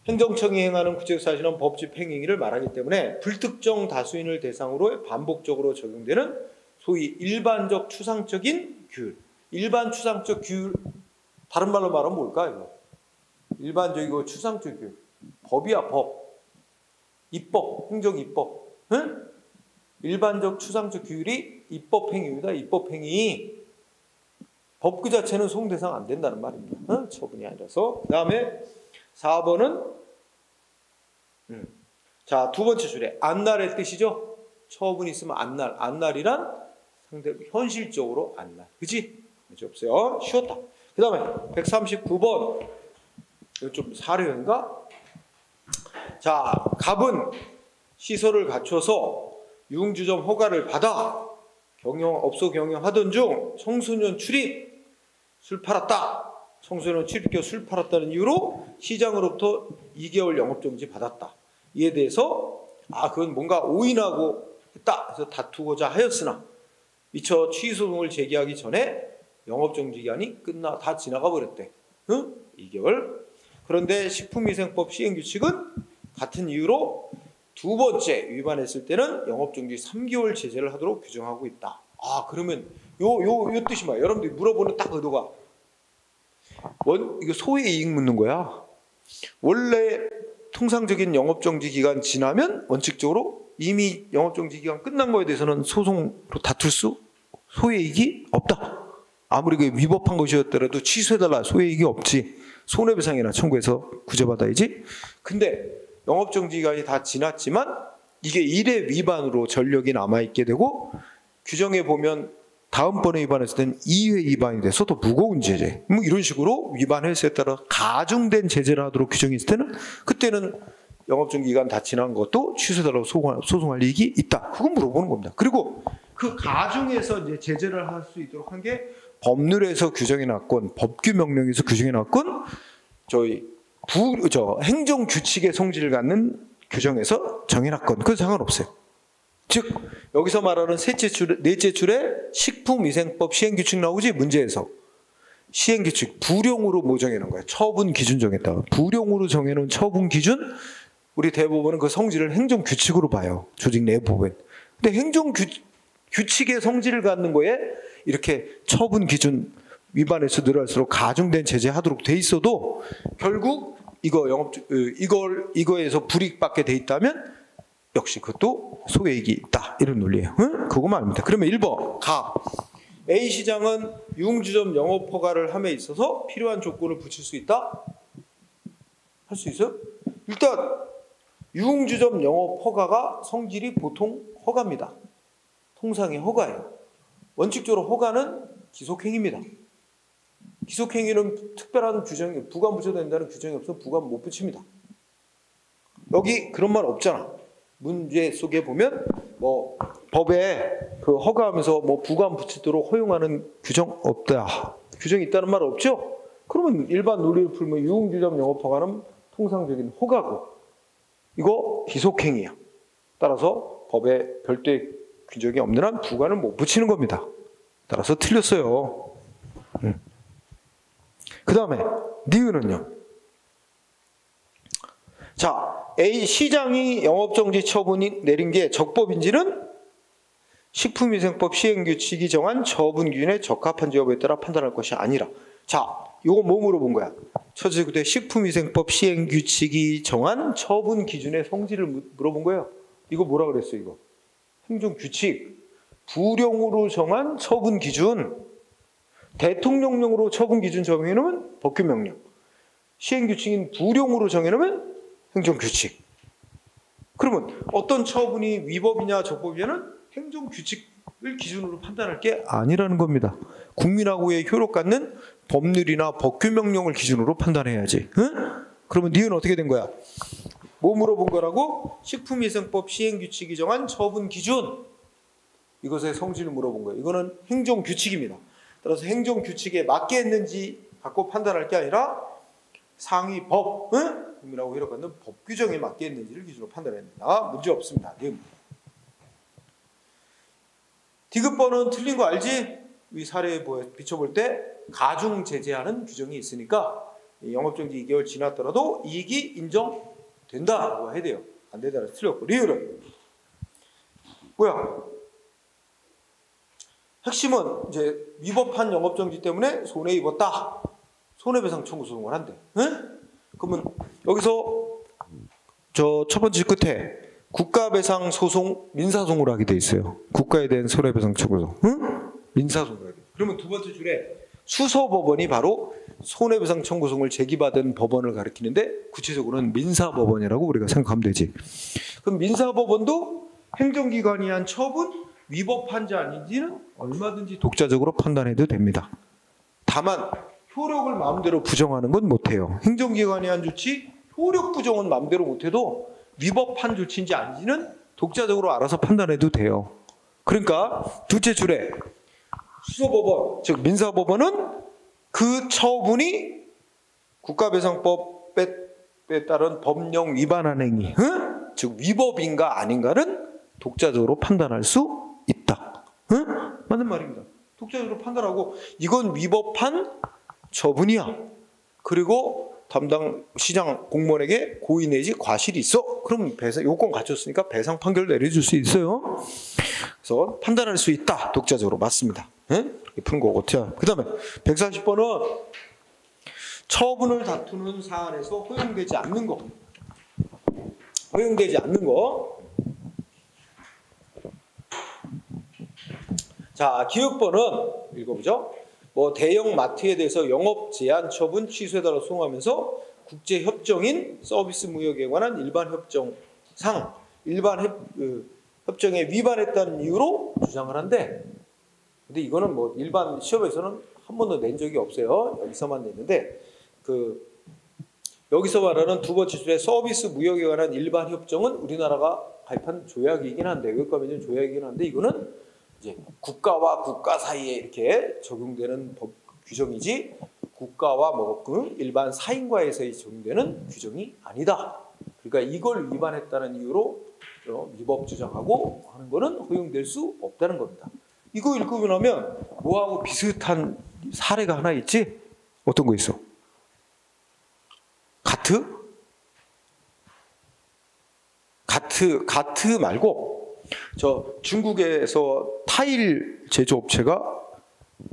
행정청이 행하는 구체사실은 법집 행위를 말하기 때문에 불특정 다수인을 대상으로 반복적으로 적용되는 소위 일반적 추상적인 규율. 일반 추상적 규율, 다른 말로 말하면 뭘까 이거? 일반적이고 추상적 규율. 법이야 법. 입법, 행정입법. 응? 일반적 추상적 규율이 입법행위입니다. 입법행위. 법 그 자체는 소송 대상 안 된다는 말입니다. 처분이 아니라서. 그 다음에 4번은 자, 두 번째 줄에 안날의 뜻이죠. 처분이 있으면 안날. 안날이란 상대 현실적으로 안날. 그지? 문제 없어요. 쉬웠다. 그 다음에 139번. 이거 좀 사례인가? 자, 갑은 시설을 갖춰서 유흥주점 허가를 받아 업소 경영하던 중 청소년 출입 술 팔았다. 청소년 출입겨 술 팔았다는 이유로 시장으로부터 2개월 영업정지 받았다. 이에 대해서 그건 뭔가 오인하고 했다. 그래서 다투고자 하였으나 미처 취소송을 제기하기 전에 영업정지 기간이 다 지나가 버렸대. 2개월. 그런데 식품위생법 시행규칙은 같은 이유로 두 번째 위반했을 때는 영업정지 3개월 제재를 하도록 규정하고 있다. 그러면 요 뜻이 뭐야? 여러분들이 물어보는 딱 의도가 이거 소의 이익 묻는 거야. 원래 통상적인 영업정지 기간 지나면 원칙적으로 이미 영업정지 기간 끝난 거에 대해서는 소송으로 다툴 소의 이익이 없다. 아무리 그 위법한 것이었더라도 취소해달라. 소의 이익이 없지. 손해배상이나 청구해서 구제받아야지. 근데 영업정지 기간이 다 지났지만 이게 1회 위반으로 전력이 남아있게 되고 규정에 보면 다음번에 위반했을 때는 2회 위반이 돼서 더 무거운 제재. 뭐 이런 식으로 위반 횟수에 따라 가중된 제재를 하도록 규정이 있을 때는 그때는 영업정지 기간 다 지난 것도 취소해달라고 소송할 이익이 있다. 그건 물어보는 겁니다. 그리고 그 가중해서 이제 제재를 할 수 있도록 한 게 법률에서 규정해 놨건 법규 명령에서 규정해 놨건 행정규칙의 성질을 갖는 규정에서 정해놨건 그건 상관없어요. 즉 여기서 말하는 넷째 줄에 식품위생법 시행규칙 나오지 문제에서 시행규칙 불용으로 뭐 정해놓은 거야? 처분 기준 정했다. 불용으로 정해놓은 처분 기준 우리 대법원은 그 성질을 행정규칙으로 봐요. 조직 내부법엔. 근데 행정규칙의 성질을 갖는 거에 이렇게 처분 기준 위반해서 늘어날수록 가중된 제재하도록 돼 있어도 결국 이거에서 불이익받게 돼 있다면 역시 그것도 소외이익이 있다. 이런 논리예요. 그거만 압니다. 그러면 1번 A 시장은 유흥주점 영업 허가를 함에 있어서 필요한 조건을 붙일 수 있다? 할 수 있어요? 일단 유흥주점 영업 허가가 성질이 보통 허가입니다. 통상의 허가예요. 원칙적으로 허가는 기속행위입니다. 기속행위는 특별한 규정이 부관 붙여야 된다는 규정이 없으면 부관 못 붙입니다. 여기 그런 말 없잖아. 문제 속에 보면 뭐 법에 그 허가하면서 뭐 부관 붙이도록 허용하는 규정 없다. 규정이 있다는 말 없죠? 그러면 일반 논리를 풀면 유흥주점 영업 허가는 통상적인 허가고 이거 기속행위야. 따라서 법에 별도의 규정이 없는 한 부관을 못 붙이는 겁니다. 따라서 틀렸어요. 그 다음에 니은은요. 자, A 시장이 영업정지 처분이 내린 게 적법인지는 식품위생법 시행규칙이 정한 처분 기준에 적합한지 여부에 따라 판단할 것이 아니라. 자, 이거 뭐 물어본 거야? 처제 그때 식품위생법 시행규칙이 정한 처분 기준의 성질을 물어본 거예요. 이거 뭐라 그랬어 이거? 행정규칙. 불용으로 정한 처분 기준. 대통령령으로 처분 기준 정해놓으면 법규명령. 시행규칙인 불용으로 정해놓으면 행정규칙. 그러면 어떤 처분이 위법이냐 적법이냐는 행정규칙을 기준으로 판단할 게 아니라는 겁니다. 국민하고의 효력 갖는 법률이나 법규명령을 기준으로 판단해야지. 응? 그러면 니은 어떻게 된 거야? 뭐 물어본 거라고? 식품위생법 시행규칙이 정한 처분 기준. 이것의 성질을 물어본 거예요. 이거는 행정규칙입니다. 따라서 행정규칙에 맞게 했는지 갖고 판단할 게 아니라 상위 법, 국민하고 효력 갖는 법 규정에 맞게 했는지를 기준으로 판단해야 된다. 문제 없습니다. 디귿번은 틀린 거 알지? 이 사례에 비춰볼 때 가중 제재하는 규정이 있으니까 영업정지 2개월 지났더라도 이익이 인정된다라고 해야 돼요. 안 된다는 틀렸고. 리을은 뭐야? 핵심은 이제 위법한 영업정지 때문에 손해 입었다. 손해배상 청구 소송을 한대. 그러면 여기서 저 첫 번째 끝에 국가배상 소송 민사소송으로 하게 돼 있어요. 국가에 대한 손해배상 청구소. 응? 민사소송으로 하게 돼. 그러면 두 번째 줄에 수서법원이 바로 손해배상 청구소송을 제기받은 법원을 가리키는데 구체적으로는 민사법원이라고 우리가 생각하면 되지. 그럼 민사법원도 행정기관이 한 처분 위법한지 아닌지는 얼마든지 독자적으로 판단해도 됩니다. 다만 효력을 마음대로 부정하는 건 못해요. 행정기관이 한 조치 효력 부정은 마음대로 못해도 위법한 조치인지 아닌지는 독자적으로 알아서 판단해도 돼요. 그러니까 둘째 줄에 수서법원, 즉 민사법원은 그 처분이 국가배상법에 따른 법령 위반한 행위, 즉 위법인가 아닌가는 독자적으로 판단할 수 있다. 맞는 말입니다. 독자적으로 판단하고 이건 위법한 처분이야. 그리고 담당 시장 공무원에게 고의 내지 과실이 있어. 그럼 배상 요건 갖췄으니까 배상 판결 내려줄 수 있어요. 그래서 판단할 수 있다. 독자적으로 맞습니다. 이렇게 푸는 거고. 그다음에 140번은 처분을 다투는 사안에서 허용되지 않는 거. 허용되지 않는 거. 자, 기억번은 읽어보죠. 뭐 대형 마트에 대해서 영업 제한 처분 취소해달라고 소송하면서 국제 협정인 서비스 무역에 관한 일반 협정상 협정에 위반했다는 이유로 주장을 한대. 근데 이거는 뭐 일반 시험에서는 한 번도 낸 적이 없어요. 여기서만 냈는데 여기서 말하는 두 번째 줄에 서비스 무역에 관한 일반 협정은 우리나라가 가입한 조약이긴 한데 외국가맹 조약이긴 한데 이거는 이제 국가와 국가 사이에 이렇게 적용되는 법 규정이지 국가와 일반 사인과에서의 적용되는 규정이 아니다. 그러니까 이걸 위반했다는 이유로 위법 주장하고 하는 거는 허용될 수 없다는 겁니다. 이거 읽고 나면 뭐하고 비슷한 사례가 하나 있지? 어떤 거 있어? 가트 말고 저 중국에서 타일 제조업체가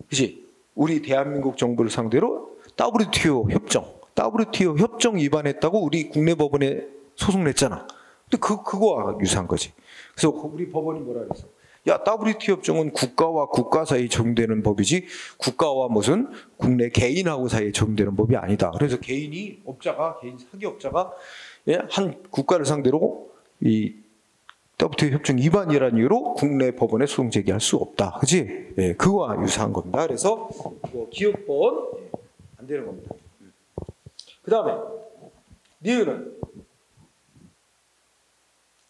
그지 우리 대한민국 정부를 상대로 WTO 협정 위반했다고 우리 국내 법원에 소송 냈잖아. 근데 그거와 유사한 거지. 그래서 우리 법원이 뭐라 그랬어? 야, WTO 협정은 국가와 국가 사이에 적용되는 법이지 국가와 무슨 국내 개인하고 사이에 적용되는 법이 아니다. 그래서 개인 사기업자가 한 국가를 상대로 이 WTO 협정 위반이라는 이유로 국내 법원에 소송 제기할 수 없다. 그지? 예, 그거와 유사한 겁니다. 그래서 기업번 안 되는 겁니다. 그 다음에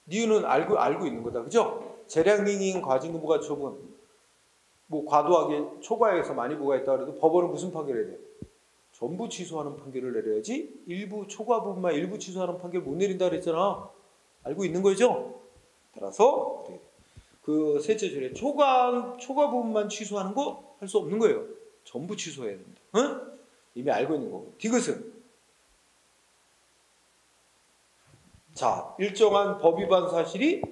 니은은 알고 있는 거다. 그죠? 재량행위인 과징금부가 처분 뭐 과도하게 초과해서 많이 부과했다 그래도 법원은 무슨 판결을 해야 돼? 전부 취소하는 판결을 내려야지 일부 초과 부분만 일부 취소하는 판결 못 내린다 그랬잖아. 알고 있는 거죠? 따라서 그 셋째 줄에 초과 부분만 취소하는 거 할 수 없는 거예요. 전부 취소해야 됩니다. 응? 이미 알고 있는 거고. 디귿은 자, 일정한 법 위반 사실이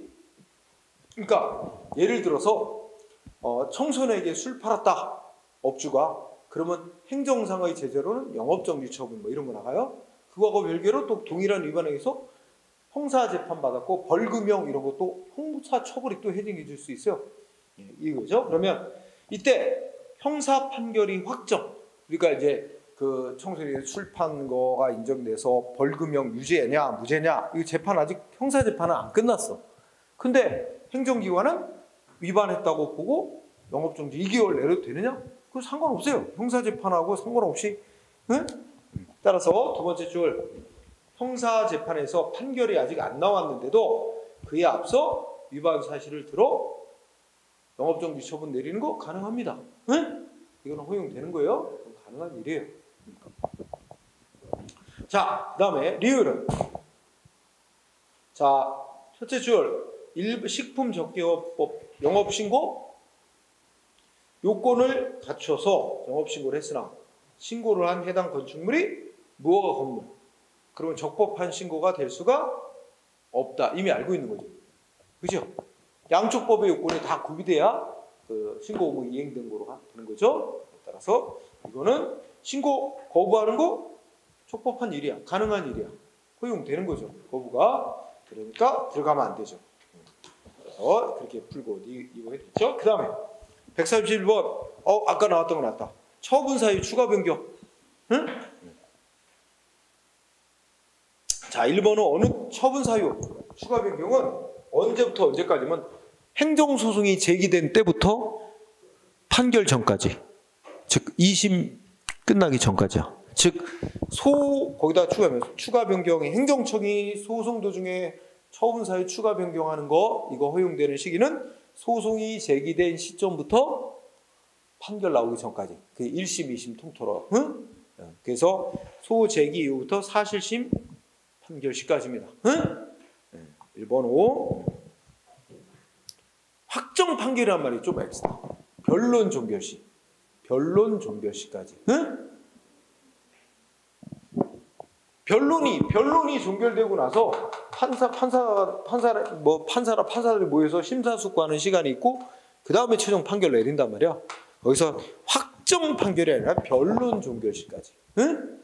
그러니까 예를 들어서 청소년에게 술 팔았다. 업주가. 그러면 행정상의 제재로는 영업정지 처분 뭐 이런 거 나가요. 그거하고 별개로 또 동일한 위반에 의해서 형사 재판 받았고 벌금형 이런 것도 형사 처벌이 또 해당해 줄 수 있어요. 예, 이거죠. 그러면 이때 형사 판결이 확정. 그러니까 이제 그 청소년이 술 판 거가 인정돼서 벌금형 유죄냐 무죄냐 이 재판 아직 형사 재판은 안 끝났어. 근데 행정기관은 위반했다고 보고 영업정지 2개월 내려도 되느냐? 그건 상관없어요. 형사 재판하고 상관없이. 응? 따라서 두 번째 줄 형사 재판에서 판결이 아직 안 나왔는데도 그에 앞서 위반 사실을 들어 영업정지 처분 내리는 거 가능합니다. 응? 이거는 허용되는 거예요. 가능한 일이에요. 자, 그 다음에 리을은 자, 첫째 줄 식품적개업법 영업신고 요건을 갖춰서 영업신고를 했으나 신고를 한 해당 건축물이 무허가 건물 그러면 적법한 신고가 될 수가 없다. 이미 알고 있는 거죠. 그죠? 양쪽 법의 요건이 다 구비돼야 그 신고 의무 이행된 거로 되는 거죠. 따라서 이거는 신고 거부하는 거 적법한 일이야. 가능한 일이야. 허용되는 거죠. 거부가. 그러니까 들어가면 안 되죠. 그래서 그렇게 풀고 이거 했죠. 그 다음에 131번 아까 나왔던 거 나왔다. 처분 사유 추가 변경. 응? 자, 1번은 어느 처분 사유 추가 변경은 언제부터 언제까지면 행정소송이 제기된 때부터 판결 전까지, 즉 2심 끝나기 전까지야. 즉 거기다 추가 변경이 행정청이 소송 도중에 처분 사유 추가 변경하는 거 이거 허용되는 시기는 소송이 제기된 시점부터 판결 나오기 전까지. 그 1심, 2심 통틀어. 응? 그래서 소제기 이후부터 사실심 판결 시까지입니다. 응? 1번 5. 확정 판결이란 말이 좀 엑스트라. 변론 종결시. 변론 종결시까지. 응? 변론이 종결되고 나서 판사들이 모여서 심사숙고하는 시간이 있고 그 다음에 최종 판결 내린단 말이야. 거기서 확정 판결이 아니라 변론 종결시까지. 응?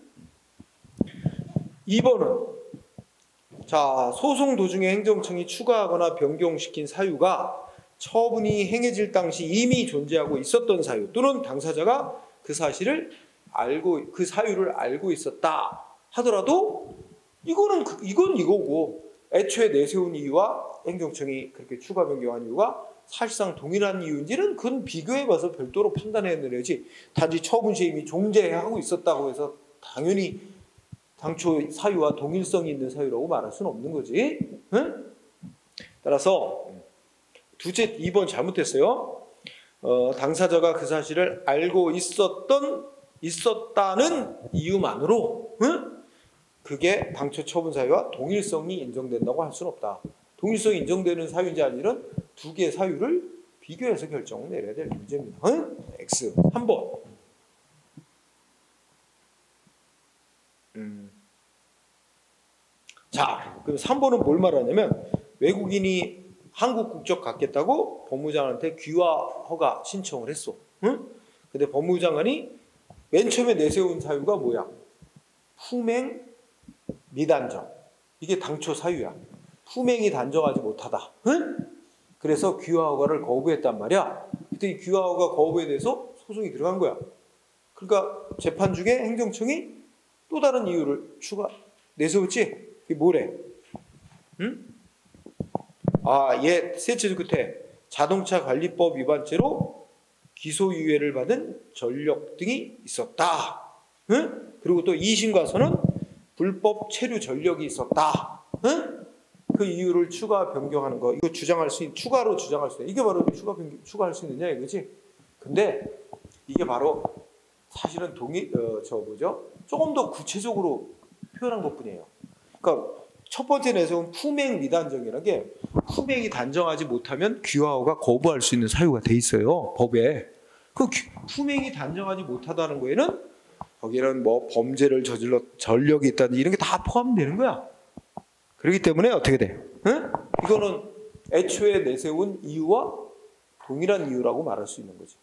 2번은 자, 소송 도중에 행정청이 추가하거나 변경시킨 사유가 처분이 행해질 당시 이미 존재하고 있었던 사유 또는 당사자가 그 사유를 알고 있었다 하더라도 이건 이거고 애초에 내세운 이유와 행정청이 그렇게 추가 변경한 이유가 사실상 동일한 이유인지는 그건 비교해봐서 별도로 판단해야 되지. 단지 처분 시에 이미 존재하고 있었다고 해서 당연히 당초 사유와 동일성이 있는 사유라고 말할 수는 없는 거지. 응? 따라서 둘째 2번 잘못했어요. 당사자가 그 사실을 알고 있었다는 이유만으로 그게 당초 처분 사유와 동일성이 인정된다고 할 수는 없다. 동일성이 인정되는 사유인지 아닌지는 두 개의 사유를 비교해서 결정을 내려야 될 문제입니다. X 3번. 자, 그럼 3번은 뭘 말하냐면 외국인이 한국 국적 갖겠다고 법무장한테 귀화 허가 신청을 했어. 근데 법무부 장관이 맨 처음에 내세운 사유가 뭐야? 품행 미단정. 이게 당초 사유야. 품행이 단정하지 못하다. 그래서 귀화 허가를 거부했단 말이야. 그때 이 귀화 허가 거부에 대해서 소송이 들어간 거야. 그러니까 재판 중에 행정청이 또 다른 이유를 내세웠지? 그게 뭐래? 얘 셋째 끝에 자동차 관리법 위반죄로 기소유예를 받은 전력 등이 있었다. 그리고 또 2심 가서는 불법 체류 전력이 있었다. 그 이유를 추가 변경하는 거 이거 추가로 주장할 수 있는 이게 바로 추가할 수 있느냐 이거지. 근데 이게 바로 사실은 조금 더 구체적으로 표현한 것뿐이에요. 그러니까 첫 번째 내세운 품행 미단정이라는 게 품행이 단정하지 못하면 귀화허가 거부할 수 있는 사유가 돼 있어요. 법에. 그 품행이 단정하지 못하다는 거에는 거기는 뭐 범죄를 저질러 전력이 있다든지 이런 게 다 포함되는 거야. 그렇기 때문에 어떻게 돼? 이거는 애초에 내세운 이유와 동일한 이유라고 말할 수 있는 거지.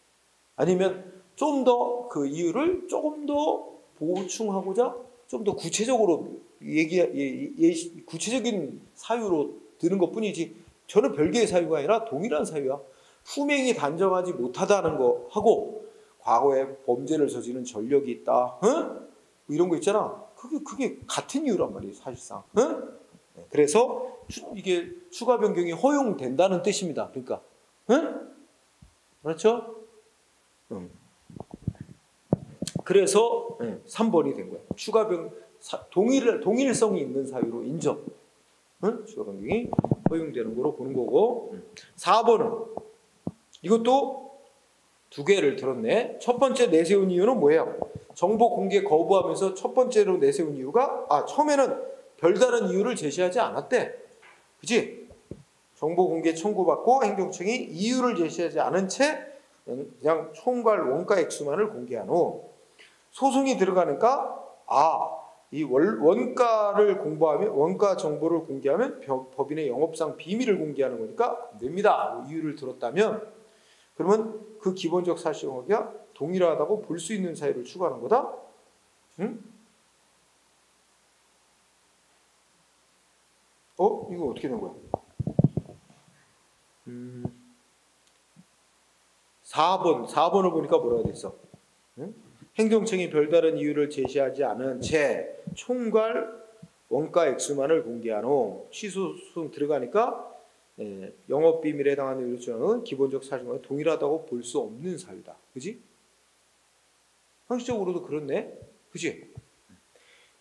아니면 좀 더 그 이유를 조금 더 보충하고자 좀 더 구체적으로 구체적인 사유로 드는 것뿐이지 저는 별개의 사유가 아니라 동일한 사유야. 품행이 단정하지 못하다는 거 하고 과거에 범죄를 저지른 전력이 있다. 이런 거 있잖아. 그게 같은 이유란 말이에요, 사실상. 그래서 이게 추가 변경이 허용된다는 뜻입니다. 그러니까, 그렇죠? 그래서 3번이 된 거야. 추가 변경 동일성이 있는 사유로 인정. 추가 변경이 허용되는 거로 보는 거고. 4번은 이것도 두 개를 들었네. 첫 번째 내세운 이유는 뭐예요? 정보 공개 거부하면서 첫 번째로 내세운 이유가 처음에는 별다른 이유를 제시하지 않았대. 그치? 정보 공개 청구받고 행정청이 이유를 제시하지 않은 채 그냥 총괄 원가 액수만을 공개한 후 소송이 들어가니까 이 원가를 공부하면 원가 정보를 공개하면 법인의 영업상 비밀을 공개하는 거니까 안 됩니다. 이유를 들었다면 그러면 그 기본적 사실관계가 동일하다고 볼 수 있는 사유를 추구하는 거다. 이거 어떻게 된 거야? 4번을 보니까 뭐라고 돼 있어? 응? 행정청이 별다른 이유를 제시하지 않은 채 총괄 원가 액수만을 공개한 후 취소 소송 들어가니까 영업 비밀에 해당하는 일조는 기본적 사실과 동일하다고 볼 수 없는 사유다. 그지? 형식적으로도 그렇네. 그지?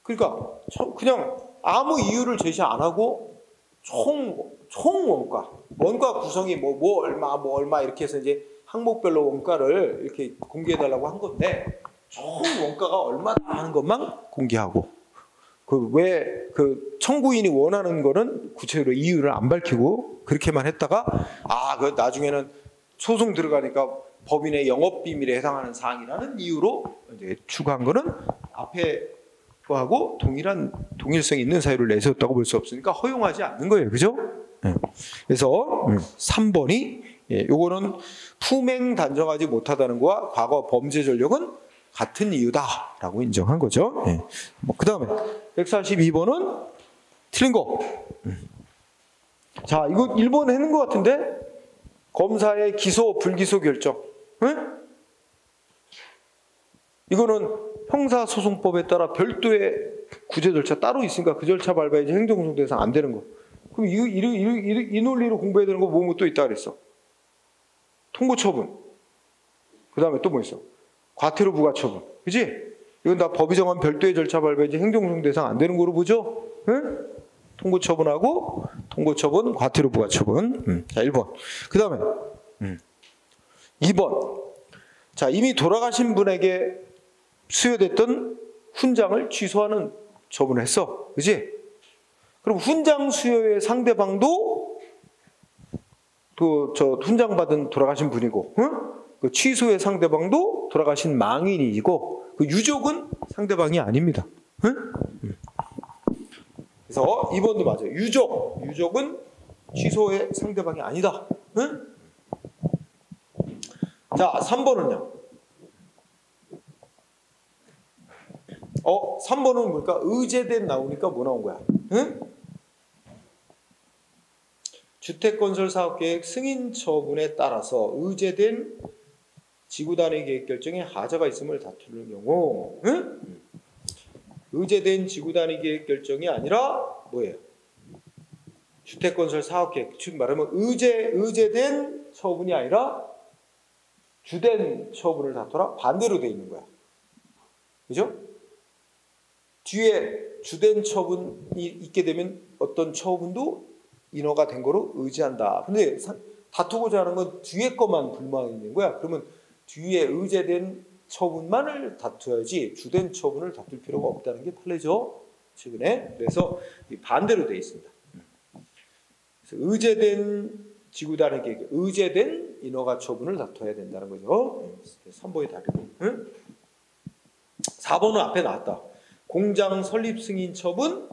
그러니까 그냥 아무 이유를 제시 안 하고 총 원가 구성이 뭐 얼마 이렇게 해서 이제 항목별로 원가를 이렇게 공개해 달라고 한 건데 총 원가가 얼마다 하는 것만 공개하고 그 청구인이 원하는 거는 구체적으로 이유를 안 밝히고 그렇게만 했다가 그 나중에는 소송 들어가니까 법인의 영업 비밀에 해당하는 사항이라는 이유로 이제 추가한 거는 앞에 거하고 동일성이 있는 사유를 내세웠다고 볼 수 없으니까 허용하지 않는 거예요. 그죠? 그래서 3번이 요거는 품행 단정하지 못하다는 거와 과거 범죄 전력은 같은 이유다라고 인정한 거죠. 그 다음에 142번은 틀린 거. 자, 이거 1번 했는 것 같은데 검사의 기소 불기소 결정. 이거는 형사소송법에 따라 별도의 구제 절차 따로 있으니까 그 절차 밟아야지 행정소송 대상 안 되는 거. 그럼 이 논리로 공부해야 되는 거 뭐 또 있다 그랬어? 통고처분. 그 다음에 또 뭐 있어? 과태료 부과처분. 그지? 이건 다 법이 정한 별도의 절차 밟아야지 행정소송 대상 안 되는 거로 보죠? 통고처분하고 통고처분, 과태료 부과처분. 자, 1번. 그 다음에 2번. 자, 이미 돌아가신 분에게 수여됐던 훈장을 취소하는 처분을 했어. 그지? 그럼 훈장 수여의 상대방도 저 훈장 받은 돌아가신 분이고, 그 취소의 상대방도 돌아가신 망인이고, 그 유족은 상대방이 아닙니다. 그래서 2번도 맞아요. 유족은 취소의 상대방이 아니다. 자, 3번은요. 3번은 뭘까? 의제된 나오니까 뭐 나온 거야? 주택건설사업계획 승인 처분에 따라서 의제된 지구단위 계획 결정에 하자가 있음을 다투는 경우, 의제된 지구단위 계획 결정이 아니라 뭐예요? 주택건설사업계획, 즉 말하면 의제된 처분이 아니라 주된 처분을 다투라 반대로 돼 있는 거야. 그죠? 뒤에 주된 처분이 있게 되면 어떤 처분도 인허가 된 거로 의지한다. 근데 다투고자 하는 건 뒤에 것만 불만이 있는 거야. 그러면 뒤에 의제된 처분만을 다투어야지 주된 처분을 다툴 필요가 없다는 게 판례죠. 최근에. 그래서 반대로 돼 있습니다. 그래서 의제된 지구단위 계획, 의제된 인허가 처분을 다투어야 된다는 거죠. 3번이 답이고. 4번은 앞에 나왔다. 공장 설립 승인 처분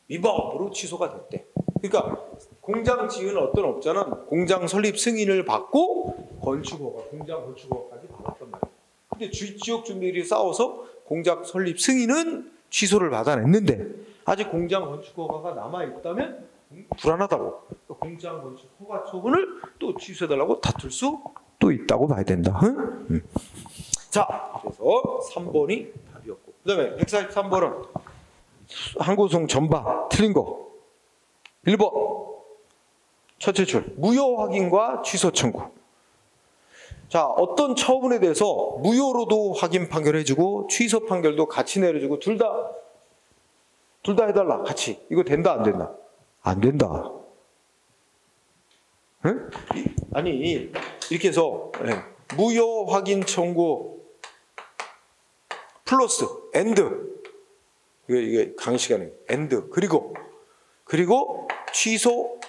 위법으로 취소가 됐대. 그러니까 공장 지은 어떤 업자는 공장 설립 승인을 받고 공장 건축허가까지 받았단 말이야. 근데 지역주민들이 싸워서 공장 설립 승인은 취소를 받아냈는데 아직 공장 건축허가가 남아있다면 불안하다고 공장 건축허가 처분을 또 취소해달라고 다툴 수 또 있다고 봐야 된다. 자, 그래서 3번이 답이었고, 그 다음에 143번은 항고소송 전반 틀린 거. 1번 첫째 줄 무효 확인과 취소 청구. 자, 어떤 처분에 대해서 무효로도 확인 판결해주고 취소 판결도 같이 내려주고 둘 다 해달라 같이. 이거 된다 안 된다? 안 된다. 응? 아니 이렇게 해서 무효 확인 청구 플러스 엔드, 이게 강의 시간에 엔드 그리고 취소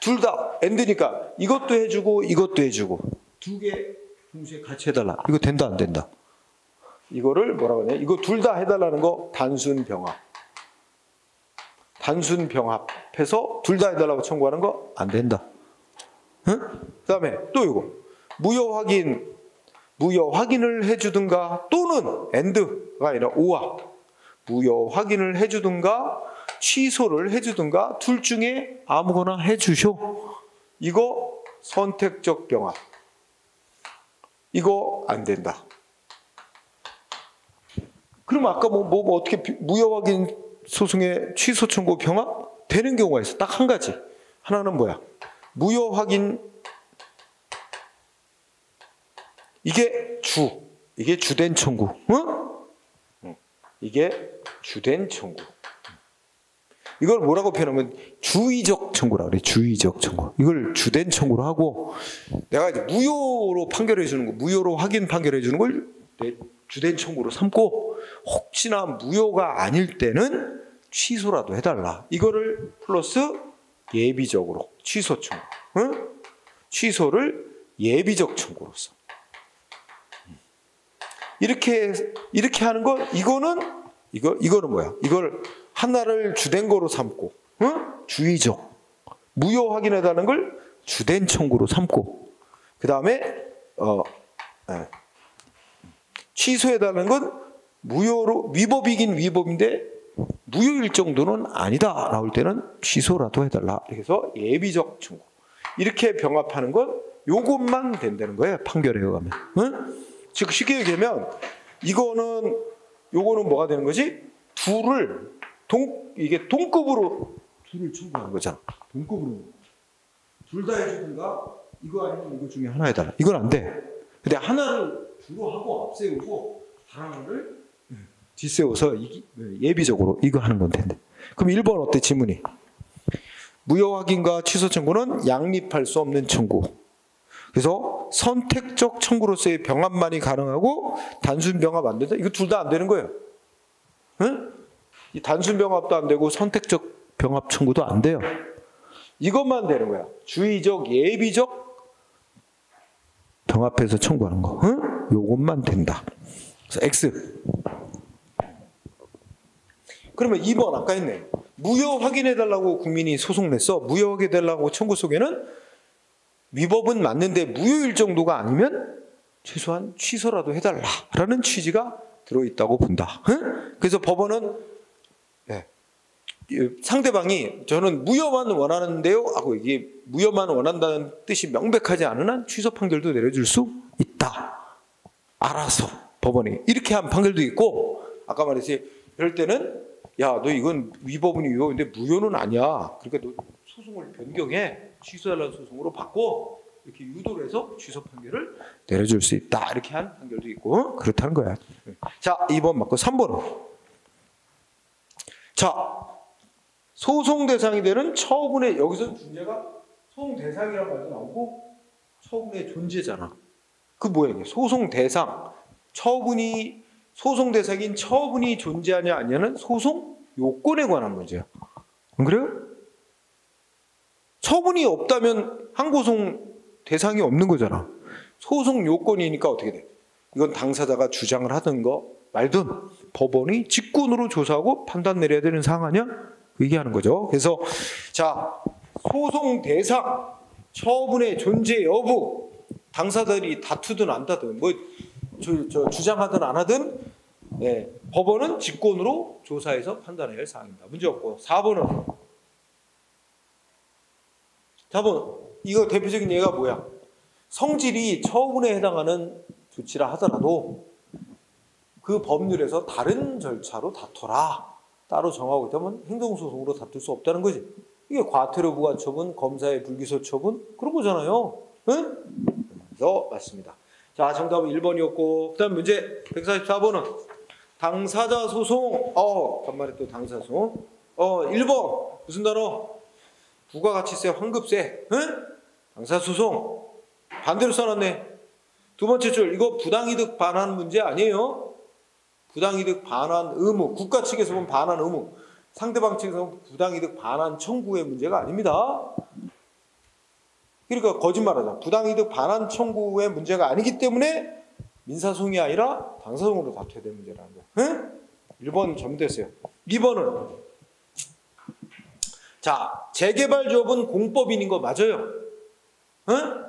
둘 다 엔드니까 이것도 해주고 이것도 해주고 두 개 동시에 같이 해달라. 이거 된다 안 된다? 이거를 뭐라고 하냐? 이거 둘 다 해달라는 거 단순 병합해서 둘 다 해달라고 청구하는 거 안 된다. 응? 그 다음에 또 이거 무효 확인을 해주든가 또는 엔드가 아니라 오와 무효 확인을 해주든가 취소를 해주든가 둘 중에 아무거나 해주쇼. 이거 선택적 병합. 이거 안 된다. 그럼 아까 뭐 어떻게 무효확인 소송의 취소 청구 병합 되는 경우가 있어. 딱 한 가지. 하나는 뭐야? 무효확인 이게 주된 청구. 응? 이게 주된 청구. 이걸 뭐라고 표현하면 주의적 청구라 그래. 주의적 청구. 이걸 주된 청구로 하고 내가 이제 무효로 판결해 주는 거, 무효로 확인 판결해 주는 걸 내 주된 청구로 삼고 혹시나 무효가 아닐 때는 취소라도 해달라. 이거를 플러스 예비적으로 취소 청구. 응? 취소를 예비적 청구로 써. 이렇게 하는 거 이거는 뭐야? 이걸 하나를 주된 거로 삼고, 응? 주의적 무효 확인해달라는 걸 주된 청구로 삼고, 그 다음에 취소해달라는 건 무효로 위법이긴 위법인데 무효일 정도는 아니다. 나올 때는 취소라도 해달라. 그래서 예비적 청구. 이렇게 병합하는 건 요것만 된다는 거예요. 판결에 의하면. 응? 즉 쉽게 얘기하면 요거는 뭐가 되는 거지? 이게 동급으로 둘을 청구하는 거잖아. 동급으로. 둘 다 해주든가 이거 아니면 이거 중에 하나 해달라. 이건 안 돼. 근데 하나를 주로 하고 앞세우고 하나를 뒷세워서 예비적으로 이거 하는 건 된대. 그럼 1번 어때? 지문이. 무효 확인과 취소 청구는 양립할 수 없는 청구. 그래서 선택적 청구로서의 병합만이 가능하고 단순 병합 안 된다. 이거 둘 다 안 되는 거예요. 응? 이 단순 병합도 안 되고 선택적 병합 청구도 안 돼요. 이것만 되는 거야. 주의적, 예비적 병합해서 청구하는 거. 응? 요것만 된다. 그래서 X. 그러면 2번 아까 했네. 무효 확인해달라고 국민이 소송 냈어. 무효 확인해달라고 청구 속에는 위법은 맞는데 무효일 정도가 아니면 최소한 취소라도 해달라라는 취지가 들어있다고 본다. 응? 그래서 법원은 상대방이 저는 무효만 원하는데요 하고 이게 무효만 원한다는 뜻이 명백하지 않은 한 취소 판결도 내려줄 수 있다. 알아서 법원이 이렇게 한 판결도 있고 아까 말했지 이럴 때는 야 너 이건 위법은 위법인데 무효는 아니야. 그러니까 너 소송을 변경해. 취소하려는 소송으로 바꿔. 이렇게 유도를 해서 취소 판결을 내려줄 수 있다. 이렇게 한 판결도 있고 그렇다는 거야. 자 2번 맞고 3번은 자 소송 대상이 되는 처분의 여기서 문제가 소송 대상이란 말도 나오고 처분의 존재잖아. 그 뭐야 이게 소송 대상 소송 대상인 처분이 존재하냐 아니냐는 소송 요건에 관한 문제야. 안 그래요? 처분이 없다면 항고송 대상이 없는 거잖아. 소송 요건이니까 어떻게 돼? 이건 당사자가 주장을 하든 거 말든 법원이 직권으로 조사하고 판단 내려야 되는 사항 아니야? 얘기하는 거죠. 그래서 자 소송 대상 처분의 존재 여부 당사자들이 다투든 안 다투든 뭐 주장하든 안 하든 법원은 직권으로 조사해서 판단해야 할 사항입니다. 문제 없고 4번은 이거 대표적인 예가 뭐야? 성질이 처분에 해당하는 조치라 하더라도 그 법률에서 다른 절차로 다퉈라. 따로 정하고 있다면 행정소송으로 다툴 수 없다는 거지. 이게 과태료 부과처분, 검사의 불기소 처분 그런 거잖아요. 응? 그래서 맞습니다. 자, 정답은 1번이었고 그 다음 문제 144번은 당사자 소송. 간만에 또 당사자 소송. 1번 무슨 단어? 부가가치세, 환급세. 응? 당사자 소송. 반대로 써놨네. 두 번째 줄 이거 부당이득 반환 문제 아니에요. 부당이득 반환 의무, 국가 측에서 보면 반환 의무, 상대방 측에서 보면 부당이득 반환 청구의 문제가 아닙니다. 그러니까 거짓말하자. 부당이득 반환 청구의 문제가 아니기 때문에 민사소송이 아니라 당사소송으로 다퉈야 되는 문제라는 거야. 응? 1번 잘못됐어요. 2번은 자 재개발조합은 공법인인 거 맞아요. 응?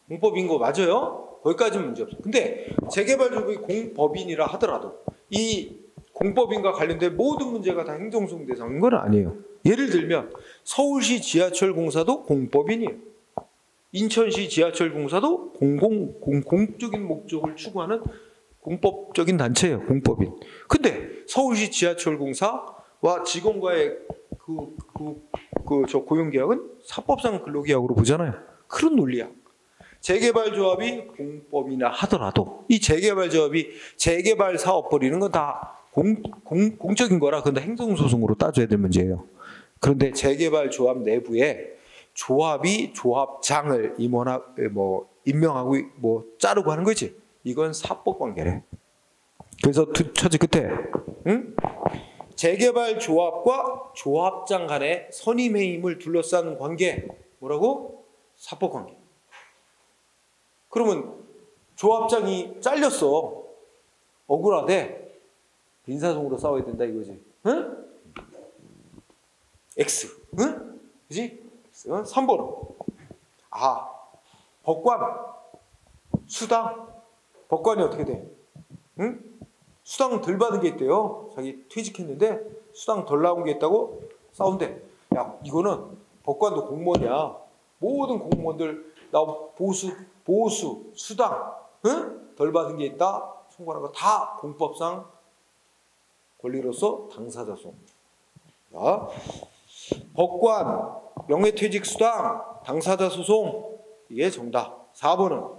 공법인 거 맞아요. 거기까지는 문제 없어. 근데 재개발조합이 공법인이라 하더라도 이 공법인과 관련된 모든 문제가 다 행정소송 대상인 건 아니에요. 예를 들면 서울시 지하철공사도 공법인이에요. 인천시 지하철공사도 공적인 목적을 추구하는 공법적인 단체예요. 공법인. 근데 서울시 지하철공사와 직원과의 저 고용계약은 사법상 근로계약으로 보잖아요. 그런 논리야. 재개발조합이 공법이나 하더라도 이 재개발조합이 재개발 사업 벌이는 건 다 공적인 거라 그건 다 행정소송으로 따져야 될 문제예요. 그런데 재개발조합 내부에 조합이 조합장을 임명하고 자르고 하는 거지. 이건 사법관계래. 그래서 처지 끝에 재개발조합과 조합장 간의 선임해임을 둘러싼 관계 뭐라고? 사법관계. 그러면 조합장이 잘렸어. 억울하대. 민사소송으로 싸워야 된다 이거지. 응? X. 응? 그지? 3번은 법관, 수당. 법관이 어떻게 돼? 응? 수당 덜 받은 게 있대요. 자기 퇴직했는데 수당 덜 나온 게 있다고 싸운대. 야, 이거는 법관도 공무원이야. 모든 공무원들 나 보수, 수당, 응? 덜 받은 게 있다. 청구하는 거 다 공법상 권리로서 당사자 소송. 자, 법관, 명예퇴직 수당, 당사자 소송. 이게 정답. 4번은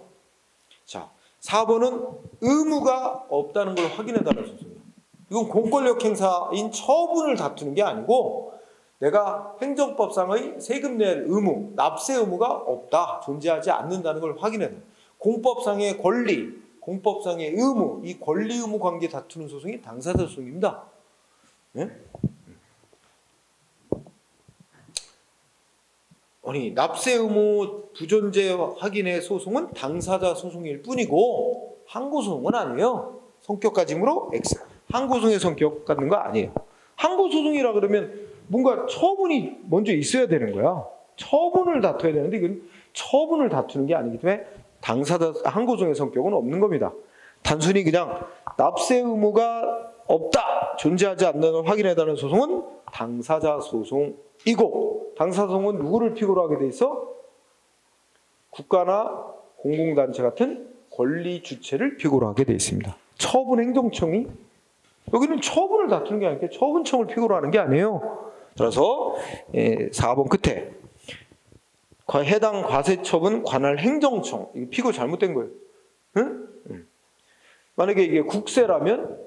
자, 4번은 의무가 없다는 걸 확인해달라는 소송이야. 이건 공권력 행사인 처분을 다투는 게 아니고 내가 행정법상의 세금 낼 의무, 납세 의무가 없다, 존재하지 않는다는 걸 확인해야 돼. 공법상의 권리, 공법상의 의무, 이 권리 의무 관계 다투는 소송이 당사자 소송입니다. 네? 아니, 납세 의무 부존재 확인의 소송은 당사자 소송일 뿐이고 항고소송은 아니에요. 성격 가짐으로 X. 항고소송의 성격 갖는 거 아니에요. 항고소송이라 그러면 뭔가 처분이 먼저 있어야 되는 거야. 처분을 다퉈야 되는데 이건 처분을 다투는 게 아니기 때문에 당사자 항고소송의 성격은 없는 겁니다. 단순히 그냥 납세 의무가 없다, 존재하지 않는 걸 확인해달라는 소송은 당사자 소송이고, 당사자 소송은 누구를 피고로 하게 돼 있어? 국가나 공공단체 같은 권리 주체를 피고로 하게 돼 있습니다. 처분행정청이 여기는 처분을 다투는 게 아니라 처분청을 피고로 하는 게 아니에요. 따라서 4번 끝에 해당 과세처분 관할 행정청, 이거 피고 잘못된 거예요. 응? 만약에 이게 국세라면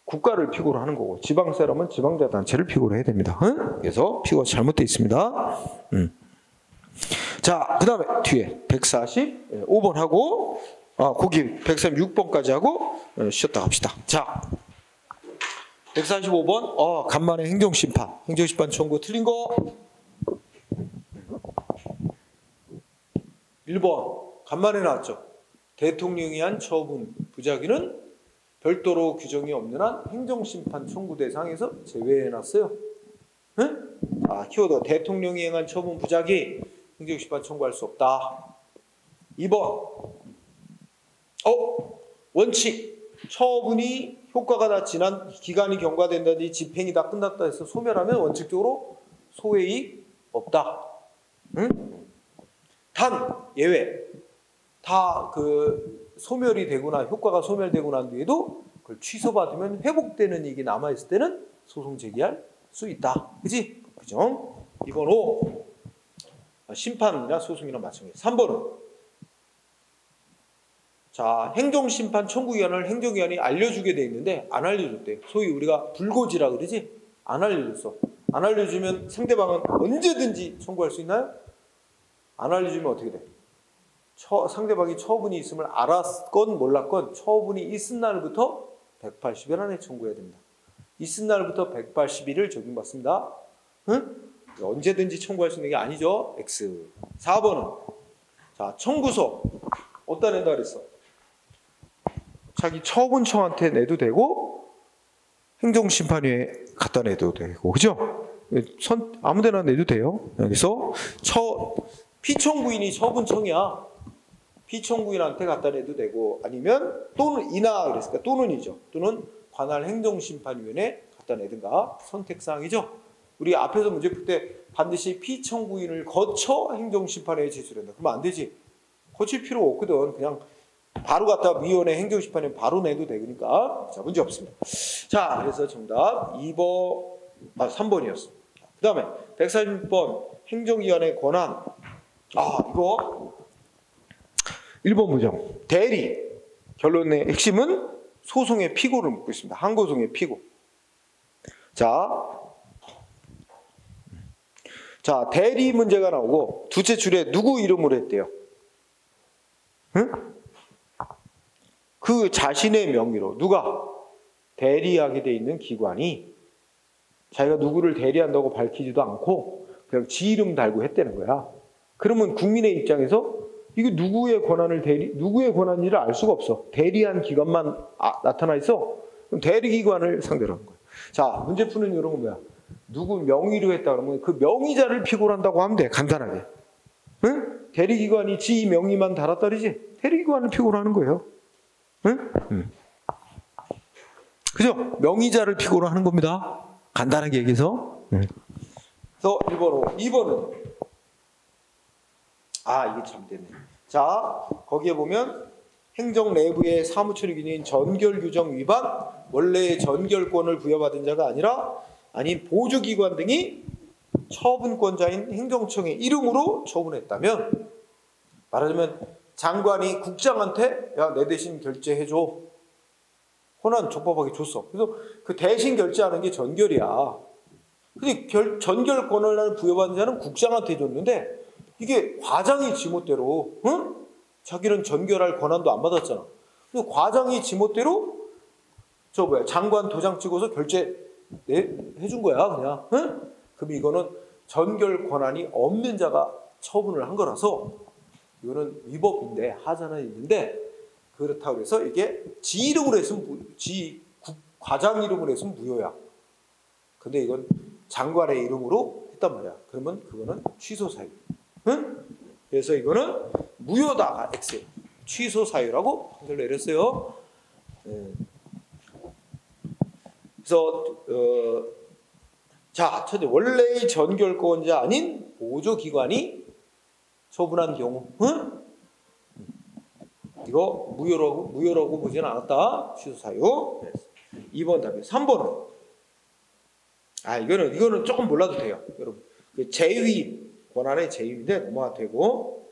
국가를 피고로 하는 거고 지방세라면 지방자단체를 피고로 해야 됩니다. 응? 그래서 피고가 잘못되어 있습니다. 자, 그 다음에 뒤에 145번 하고 거기 136번까지 하고 쉬었다 갑시다. 자, 145번 간만에 행정심판. 행정심판 청구 틀린 거 1번 간만에 나왔죠. 대통령이 한 처분 부작위는 별도로 규정이 없는 한 행정심판 청구 대상에서 제외해놨어요. 응? 키워드 대통령이 행한 처분 부작위 행정심판 청구할 수 없다. 2번 원칙 처분이 효과가 다 지난 기간이 경과된다든지 집행이 다 끝났다 해서 소멸하면 원칙적으로 소외이익 없다. 응? 단 예외 다 소멸이 되거나 효과가 소멸되고 난 뒤에도 그걸 취소받으면 회복되는 이익이 남아있을 때는 소송 제기할 수 있다. 그지? 그죠? 2번 5 심판이나 소송이나 마찬가지. 3번은 자, 행정심판 청구기한을 행정기관이 알려주게 돼 있는데 안 알려줬대요. 소위 우리가 불고지라 그러지? 안 알려줬어. 안 알려주면 상대방은 언제든지 청구할 수 있나요? 안 알려주면 어떻게 돼? 상대방이 처분이 있음을 알았건 몰랐건 처분이 있은 날부터 180일 안에 청구해야 됩니다. 있은 날부터 180일을 적용받습니다. 응? 언제든지 청구할 수 있는 게 아니죠. X. 4번은 자, 청구서 어디다 낸다 그랬어? 자기 처분청한테 내도 되고 행정심판위에 갖다 내도 되고, 그죠? 아무데나 내도 돼요. 여기서 피청구인이 처분청이야. 피청구인한테 갖다 내도 되고, 아니면 또는 이나 그랬으니까 또는이죠. 또는 관할 행정심판위원회에 갖다 내든가 선택사항이죠. 우리 앞에서 문제 풀 때 반드시 피청구인을 거쳐 행정심판회에 제출한다. 그러면 안 되지. 거칠 필요 없거든. 그냥 바로 갖다 위원회 행정심판에 바로 내도 되니까 자, 문제 없습니다. 자, 그래서 정답 3번이었습니다. 그 다음에 146번 행정기관의 권한. 이거 1번 문장. 대리. 결론의 핵심은 소송의 피고를 묻고 있습니다. 항고송의 피고. 자, 대리 문제가 나오고 두째 줄에 누구 이름으로 했대요? 응? 그 자신의 명의로 누가 대리하게 돼 있는 기관이 자기가 누구를 대리한다고 밝히지도 않고 그냥 지 이름 달고 했다는 거야. 그러면 국민의 입장에서 이게 누구의 권한인지를 알 수가 없어. 대리한 기관만 나타나 있어. 그럼 대리기관을 상대로 하는 거야. 자, 문제 푸는 이런 건 뭐야? 누구 명의로 했다 그러면 그 명의자를 피고를 한다고 하면 돼. 간단하게. 응? 대리기관이 지 명의만 달았다리지. 대리기관을 피고를 하는 거예요. 응? 그죠? 명의자를 피고로 하는 겁니다. 간단하게 얘기해서. 그래서 1번, 2번은 이게 참 됐네. 자, 거기에 보면 행정 내부의 사무처리 기능인 전결 규정 위반, 원래의 전결권을 부여받은 자가 아닌 보조기관 등이 처분권자인 행정청의 이름으로 처분했다면, 말하자면 장관이 국장한테 야, 내 대신 결제해줘. 권한 적법하게 줬어. 그래서 그 대신 결제하는 게 전결이야. 근데 전결권을 부여받은 자는 국장한테 줬는데 이게 과장이 지멋대로, 응? 자기는 전결할 권한도 안 받았잖아. 근데 과장이 지멋대로 장관 도장 찍어서 결제 해준 거야, 그냥. 응? 그럼 이거는 전결 권한이 없는 자가 처분을 한 거라서 이거는 위법인데 하자는 있는데, 그렇다고 해서 이게 지 이름으로 했으면 과장 이름으로 했으면 무효야. 근데 이건 장관의 이름으로 했단 말이야. 그러면 그거는 취소 사유. 응? 그래서 이거는 무효다. X. 취소 사유라고 판결을 내렸어요. 그래서 자, 첫째, 원래의 전결권자 아닌 보조기관이 처분한 경우, 응? 이거 무효라고 보지는 않았다. 취소 사유. 2번 답이에요. 3번은 이거는 조금 몰라도 돼요, 여러분. 그 재위 권한의 재위인데 넘어가도 되고.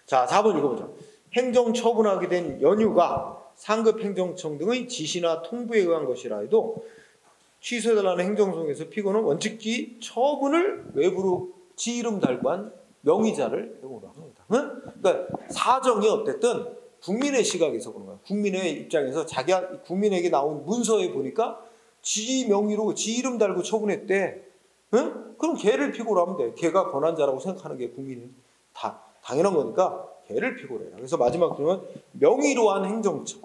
자, 4번 읽어보죠. 행정 처분하게 된 연유가 상급 행정청 등의 지시나 통보에 의한 것이라 해도 취소해달라는 행정소송에서 피고는 원칙기 처분을 외부로 지 이름 달고 한 명의자를 해고를 합니다. 응? 그러니까 사정이 어쨌든 국민의 시각에서 보는 거야. 국민의 입장에서 국민에게 나온 문서에 보니까 지 명의로 지 이름 달고 처분했대. 응? 그럼 걔를 피고로 하면 돼. 걔가 권한자라고 생각하는 게 국민이 당연한 거니까 걔를 피고로 해라. 그래서 마지막 그러면 명의로 한 행정청.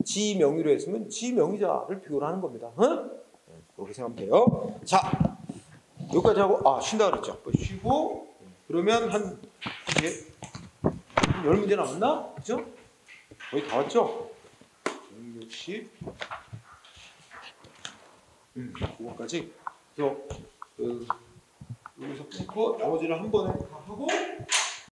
지 명의로 했으면 지 명의자를 피고로 하는 겁니다. 응? 그렇게 생각하면 돼요. 자, 여기까지 하고 쉰다 그랬죠. 쉬고 그러면 이제 10문제 남았나? 그죠? 거의 다 왔죠? 160 그거까지. 그래서 여기서 끊고 나머지는 한 번에 다 하고